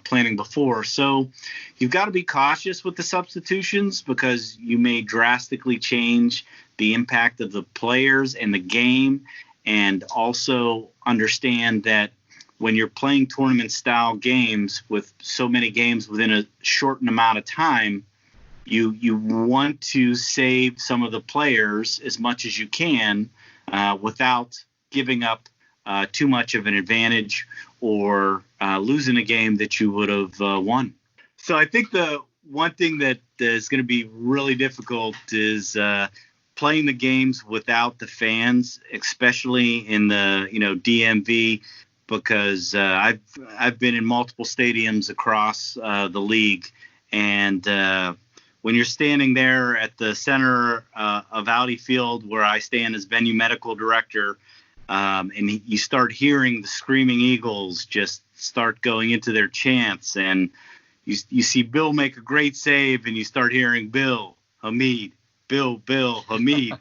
planning before. So you've got to be cautious with the substitutions because you may drastically change the impact of the players and the game, and also understand that when you're playing tournament style games with so many games within a shortened amount of time, you want to save some of the players as much as you can without giving up too much of an advantage or losing a game that you would have won. So I think the one thing that is going to be really difficult is playing the games without the fans, especially in the DMV, because I've been in multiple stadiums across the league, and when you're standing there at the center of Audi Field, where I stand as venue medical director, and you start hearing the Screaming Eagles just start going into their chants, and you see Bill make a great save, and you start hearing Bill, Hamid, Bill, Hamid.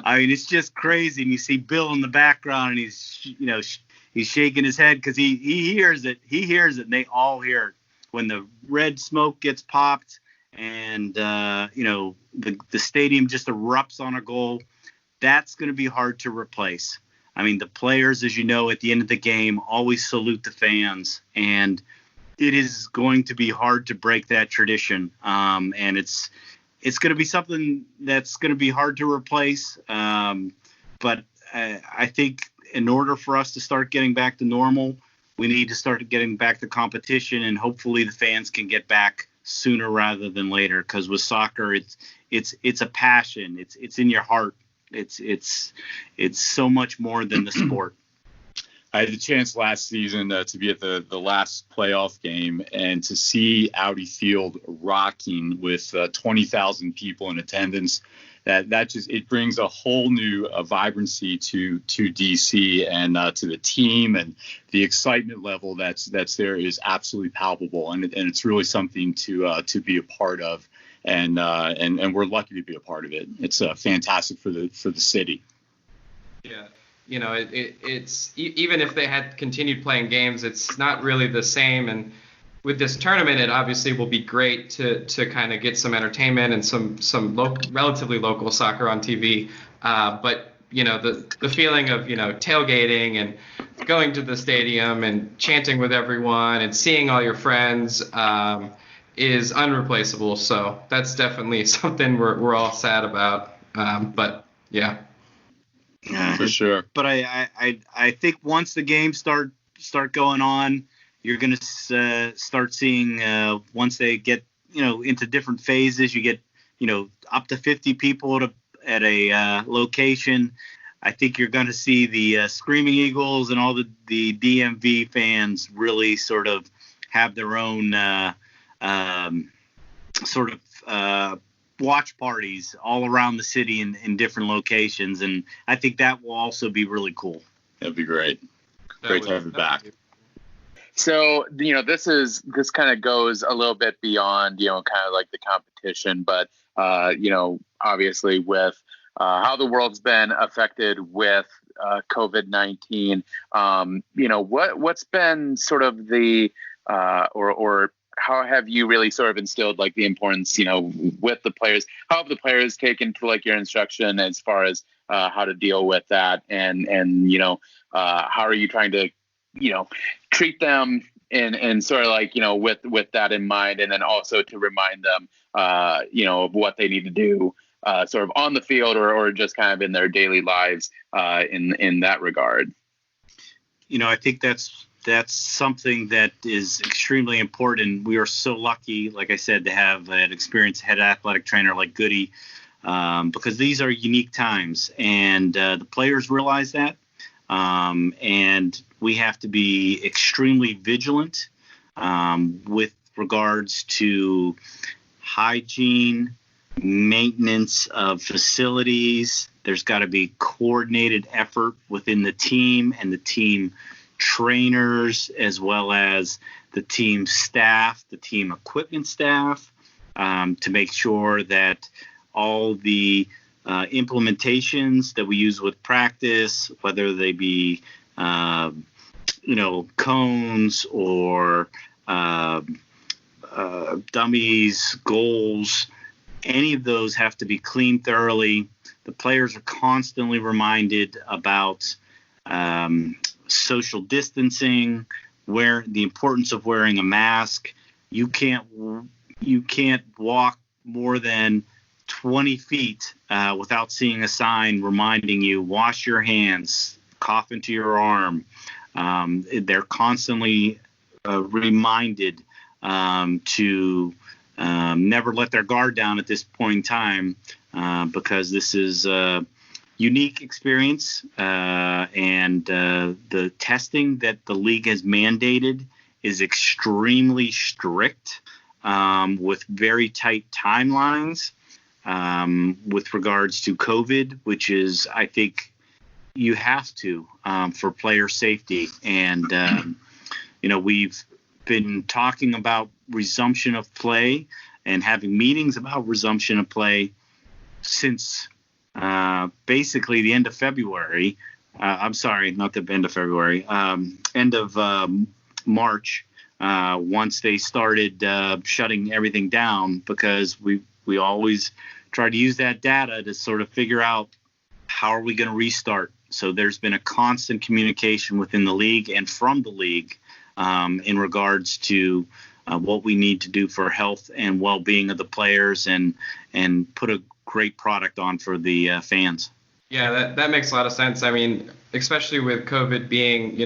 I mean, it's just crazy. And you see Bill in the background, and he's shaking his head because he hears it. He hears it, and they all hear it. When the red smoke gets popped and, the stadium just erupts on a goal, that's going to be hard to replace. I mean, the players, as you know, at the end of the game always salute the fans, and it is going to be hard to break that tradition. And it's going to be something that's going to be hard to replace. But I think in order for us to start getting back to normal, we need to start getting back to competition, and hopefully the fans can get back sooner rather than later. Because with soccer, it's a passion. It's in your heart. It's so much more than the sport. I had the chance last season to be at the last playoff game and to see Audi Field rocking with 20,000 people in attendance. That just, it brings a whole new vibrancy to DC and to the team, and the excitement level that's there is absolutely palpable, and it's really something to be a part of, and we're lucky to be a part of it. It's fantastic for the city. Yeah. It's even if they had continued playing games, it's not really the same. And with this tournament, it obviously will be great to kind of get some entertainment and some relatively local soccer on TV. But the feeling of tailgating and going to the stadium and chanting with everyone and seeing all your friends is unreplaceable. So that's definitely something we're all sad about. But yeah. For sure. But I think once the games start going on, you're going to start seeing once they get into different phases, you get up to 50 people at a location. I think you're going to see the Screaming Eagles and all the DMV fans really sort of have their own watch parties all around the city in different locations, and I think that will also be really cool. That'd be great. Great to have you back. So this kind of goes a little bit beyond kind of like the competition, but obviously with how the world's been affected with COVID-19, what's been sort of the or how have you really sort of instilled like the importance, with the players? How have the players taken to like your instruction as far as how to deal with that, and how are you trying to treat them and sort of like with that in mind, and then also to remind them of what they need to do sort of on the field or just kind of in their daily lives in that regard? I think that's something that is extremely important. We are so lucky, like I said, to have an experienced head athletic trainer like Goody, because these are unique times, and the players realize that, and we have to be extremely vigilant with regards to hygiene, maintenance of facilities. There's got to be coordinated effort within the team and the team trainers, as well as the team staff, the team equipment staff, to make sure that all the implementations that we use with practice, whether they be cones or dummies, goals, any of those have to be cleaned thoroughly. The players are constantly reminded about social distancing, the importance of wearing a mask. You can't walk more than 20 feet without seeing a sign reminding you, wash your hands, cough into your arm. They're constantly reminded to never let their guard down at this point in time, because this is unique experience, and the testing that the league has mandated is extremely strict, with very tight timelines with regards to COVID, which is, I think, you have to for player safety. And we've been talking about resumption of play and having meetings about resumption of play since basically the end of February. I'm sorry, not the end of February, end of March, once they started shutting everything down, because we always try to use that data to sort of figure out how are we going to restart. So there's been a constant communication within the league and from the league in regards to what we need to do for health and well-being of the players and put a great product on for the fans. Yeah, that makes a lot of sense. I mean, especially with COVID being,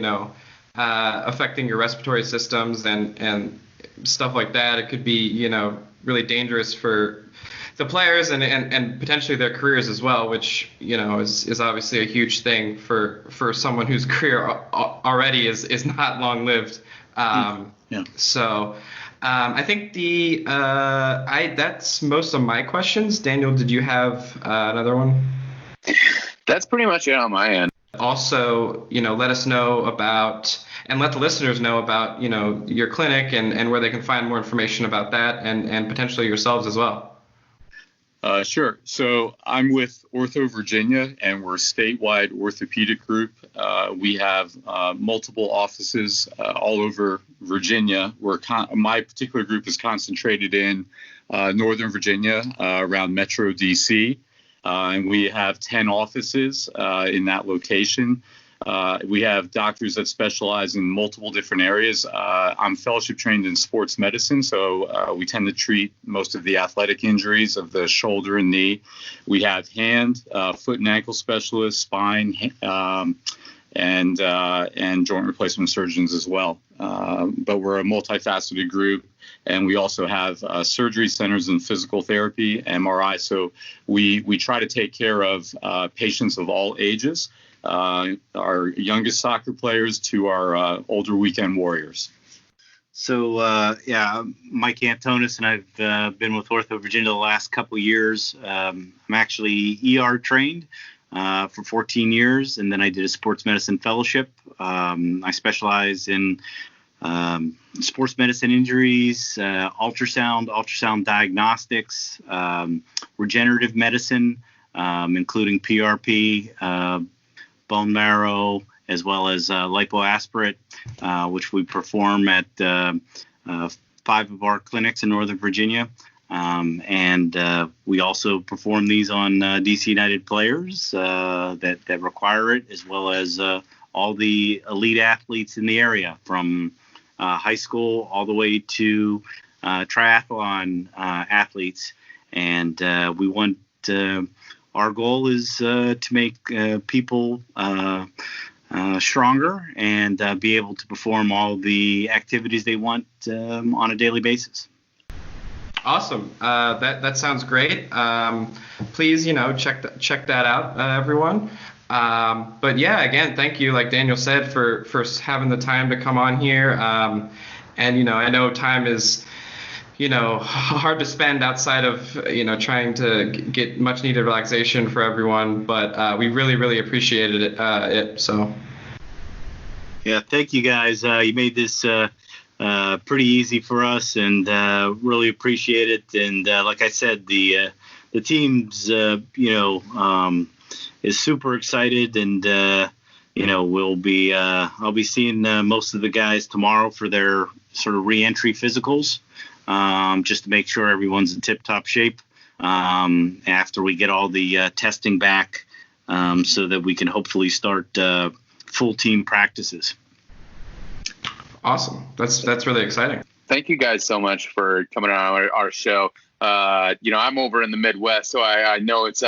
affecting your respiratory systems and stuff like that, it could be, really dangerous for the players and potentially their careers as well, which, is obviously a huge thing for someone whose career already is not long lived. Yeah. So I think that's most of my questions. Daniel, did you have another one? That's pretty much it on my end. Also, let us know about, and let the listeners know about, your clinic and where they can find more information about that and potentially yourselves as well. Sure. So I'm with OrthoVirginia, and we're a statewide orthopedic group. We have multiple offices all over Virginia. My particular group is concentrated in Northern Virginia, around Metro DC, and we have 10 offices in that location. We have doctors that specialize in multiple different areas. I'm fellowship trained in sports medicine, so we tend to treat most of the athletic injuries of the shoulder and knee. We have hand, foot and ankle specialists, spine, and joint replacement surgeons as well. But we're a multifaceted group, and we also have surgery centers and physical therapy, MRI. So we try to take care of patients of all ages. Our youngest soccer players to our older weekend warriors. So, Mike Antonis, and I've been with OrthoVirginia the last couple years. I'm actually ER trained for 14 years, and then I did a sports medicine fellowship. I specialize in sports medicine injuries, ultrasound diagnostics, regenerative medicine, including PRP, bone marrow, as well as lipoaspirate, which we perform at 5 of our clinics in Northern Virginia. And we also perform these on DC United players that require it, as well as all the elite athletes in the area, from high school all the way to triathlon athletes. And we want our goal is to make people stronger and be able to perform all the activities they want on a daily basis. Awesome. That sounds great. Please, check that out, everyone. But yeah, again, thank you, like Daniel said, for having the time to come on here. And I know time is hard to spend outside of, trying to get much needed relaxation for everyone, but we really, really appreciated it. So. Yeah, thank you guys. You made this pretty easy for us, and really appreciate it. And like I said, the team's, is super excited, and, I'll be seeing most of the guys tomorrow for their sort of re-entry physicals. Just to make sure everyone's in tip-top shape after we get all the testing back, so that we can hopefully start full team practices. Awesome. That's really exciting. Thank you guys so much for coming on our show. I'm over in the Midwest, so I know it's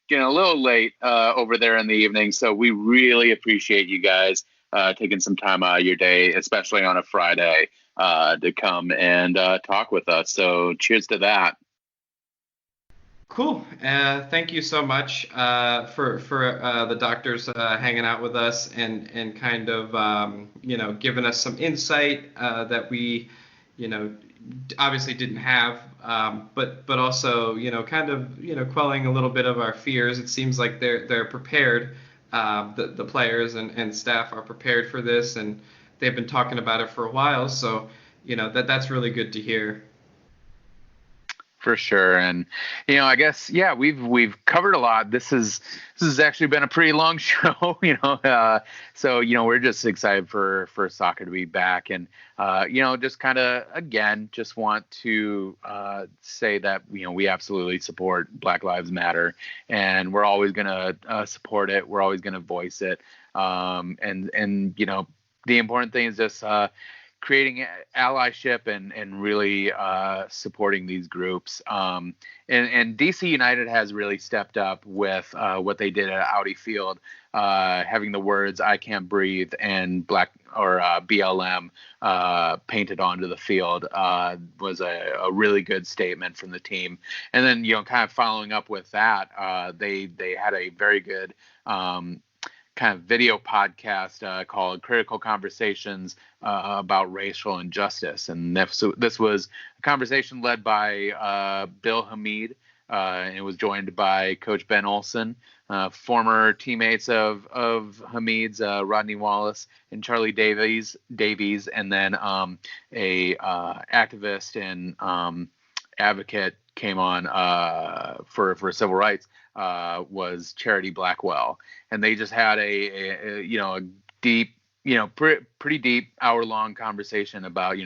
getting a little late over there in the evening. So we really appreciate you guys taking some time out of your day, especially on a Friday, to come and talk with us. So cheers to that. Cool. Thank you so much for the doctors hanging out with us and kind of, giving us some insight that we, obviously didn't have, but also, kind of, quelling a little bit of our fears. It seems like they're prepared. The players and staff are prepared for this, and they've been talking about it for a while. So that's really good to hear. For sure. And, I guess, yeah, we've covered a lot. This has actually been a pretty long show, so, we're just excited for soccer to be back. And, just kind of, again, just want to say that, we absolutely support Black Lives Matter, and we're always going to support it. We're always going to voice it. And the important thing is just creating allyship and really supporting these groups. And DC United has really stepped up with what they did at Audi Field, having the words "I can't breathe" and BLM painted onto the field was a really good statement from the team. And then, kind of following up with that, they had a very good kind of video podcast called Critical Conversations about Racial Injustice. And this was a conversation led by Bill Hamid, and it was joined by Coach Ben Olsen, former teammates of Hamid's, Rodney Wallace and Charlie Davies, and then a activist and advocate came on for civil rights, was Charity Blackwell. And they just had a deep, pretty deep hour-long conversation about,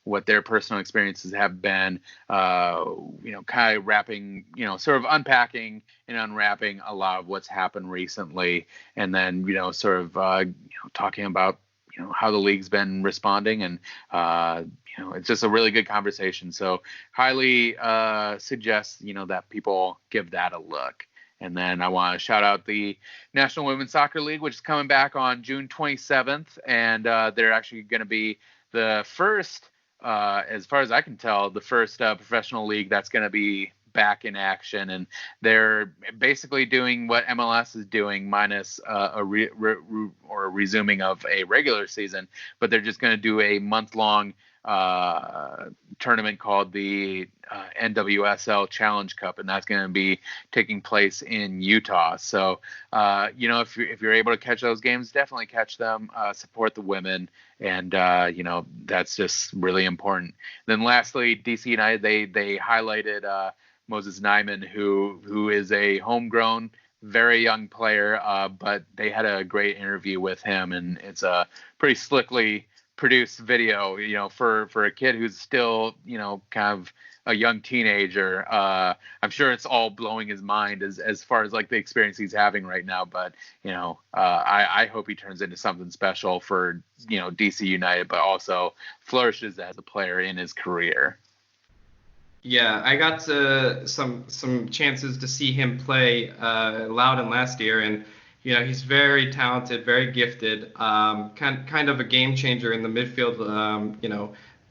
what their personal experiences have been, kind of wrapping, sort of unpacking and unwrapping a lot of what's happened recently. And then, sort of, talking about, how the league's been responding. And, it's just a really good conversation. So highly suggest, that people give that a look. And then I want to shout out the National Women's Soccer League, which is coming back on June 27th. And they're actually going to be the first, as far as I can tell, the first professional league that's going to be back in action. And they're basically doing what MLS is doing, minus a resuming of a regular season. But they're just going to do a month-long tournament called the NWSL Challenge Cup, and that's going to be taking place in Utah. So, if you're able to catch those games, definitely catch them. Support the women, and that's just really important. Then, lastly, DC United, they highlighted Moses Nyman, who is a homegrown, very young player, but they had a great interview with him, and it's a pretty slickly produced video, for a kid who's still, kind of a young teenager. I'm sure it's all blowing his mind as far as like the experience he's having right now. But, I hope he turns into something special for, DC United, but also flourishes as a player in his career. Yeah, I got some chances to see him play Loudon last year, and he's very talented, very gifted, kind of a game changer in the midfield,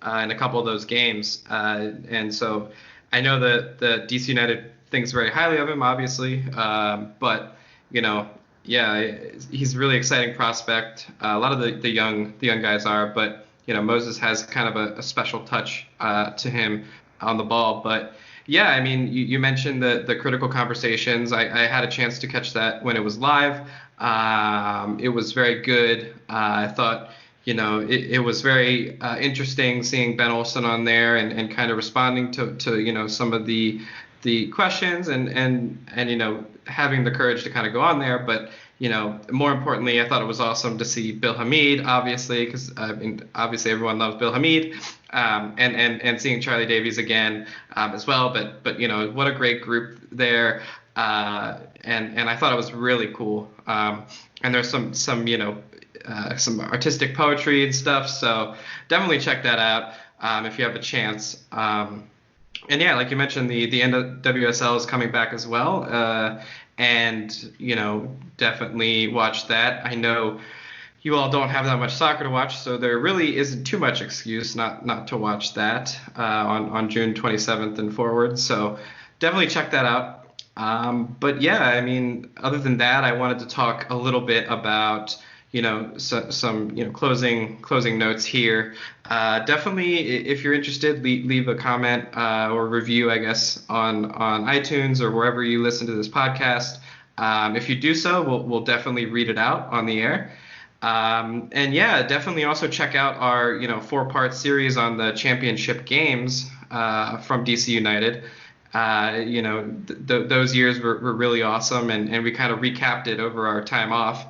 in a couple of those games. And so I know that the DC United thinks very highly of him, obviously, but yeah, he's a really exciting prospect. A lot of the young guys are, but Moses has kind of a special touch to him on the ball. But yeah, I mean, you mentioned the critical conversations. I had a chance to catch that when it was live. It was very good. I thought, it was very interesting seeing Ben Olsen on there and kind of responding to some of the questions and having the courage to kind of go on there. But more importantly, I thought it was awesome to see Bill Hamid, obviously, because obviously everyone loves Bill Hamid, and seeing Charlie Davies again as well. But what a great group there, and I thought it was really cool. And there's some artistic poetry and stuff, so definitely check that out if you have a chance. And yeah, like you mentioned, the NWSL is coming back as well. And definitely watch that. I know you all don't have that much soccer to watch, so there really isn't too much excuse not to watch that on June 27th and forward. So definitely check that out. But yeah, I mean, other than that, I wanted to talk a little bit about some closing notes here. Definitely, if you're interested, leave a comment or review, I guess, on iTunes or wherever you listen to this podcast. If you do so, we'll definitely read it out on the air. And yeah, definitely also check out our 4-part series on the championship games from DC United. Those years were really awesome, and we kind of recapped it over our time off,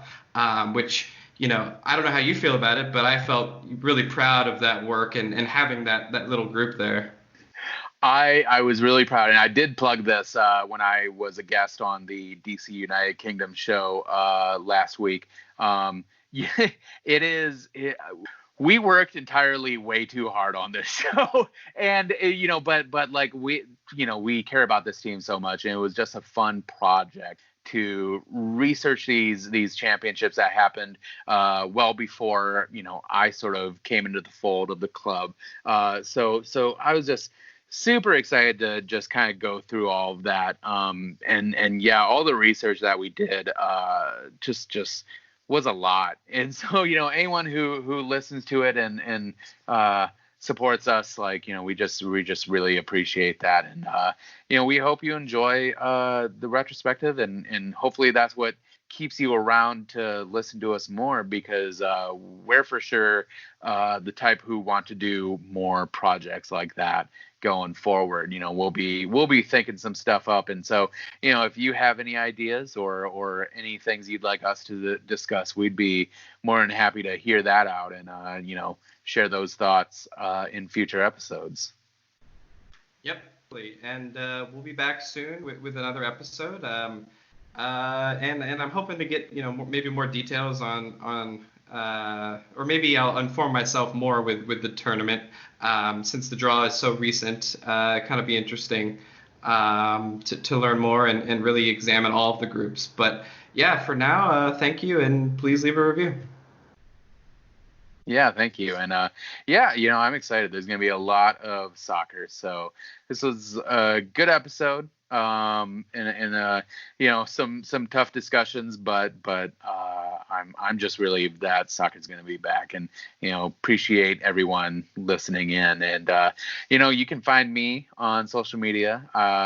which I don't know how you feel about it, but I felt really proud of that work and having that little group there. I was really proud, and I did plug this when I was a guest on the DC United Kingdom show last week. Yeah, we worked entirely way too hard on this show, and but like we care about this team so much, and it was just a fun project to research these championships that happened well before I sort of came into the fold of the club. So I was just super excited to just kind of go through all of that. And yeah, all the research that we did just was a lot. And so, anyone who listens to it and supports us, like, we just really appreciate that. And, we hope you enjoy the retrospective, and hopefully that's what keeps you around to listen to us more, because we're for sure the type who want to do more projects like that going forward. We'll be thinking some stuff up, and so if you have any ideas or any things you'd like us to discuss, we'd be more than happy to hear that out and share those thoughts in future episodes. Yep, and we'll be back soon with another episode. And I'm hoping to get maybe more details on or maybe I'll inform myself more with the tournament, since the draw is so recent. Kind of be interesting to learn more and really examine all of the groups. But yeah, for now, thank you, and please leave a review. Yeah, thank you. And I'm excited. There's going to be a lot of soccer. So this was a good episode. And some tough discussions, but I'm just relieved that soccer's going to be back, and appreciate everyone listening in. And you can find me on social media,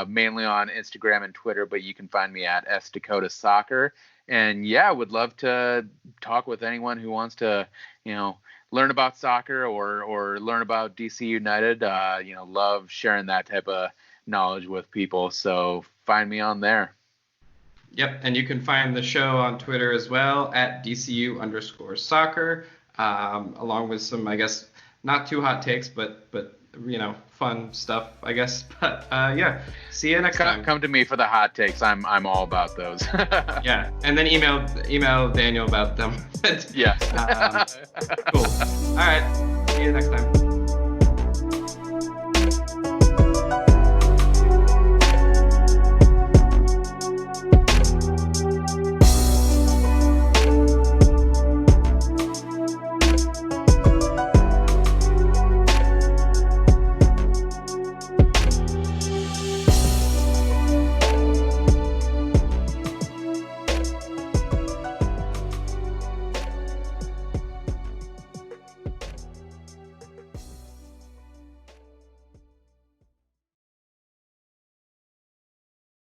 mainly on Instagram and Twitter, but you can find me at SDakota Soccer. And yeah, would love to talk with anyone who wants to learn about soccer or learn about DC United. Love sharing that type of knowledge with people, so find me on there. Yep, and you can find the show on Twitter as well at DCU_soccer, along with some, I guess, not too hot takes, but fun stuff, I guess. But yeah, see you next time. Come to me for the hot takes. I'm all about those. Yeah, and then email Daniel about them. Yeah. Cool. All right, see you next time.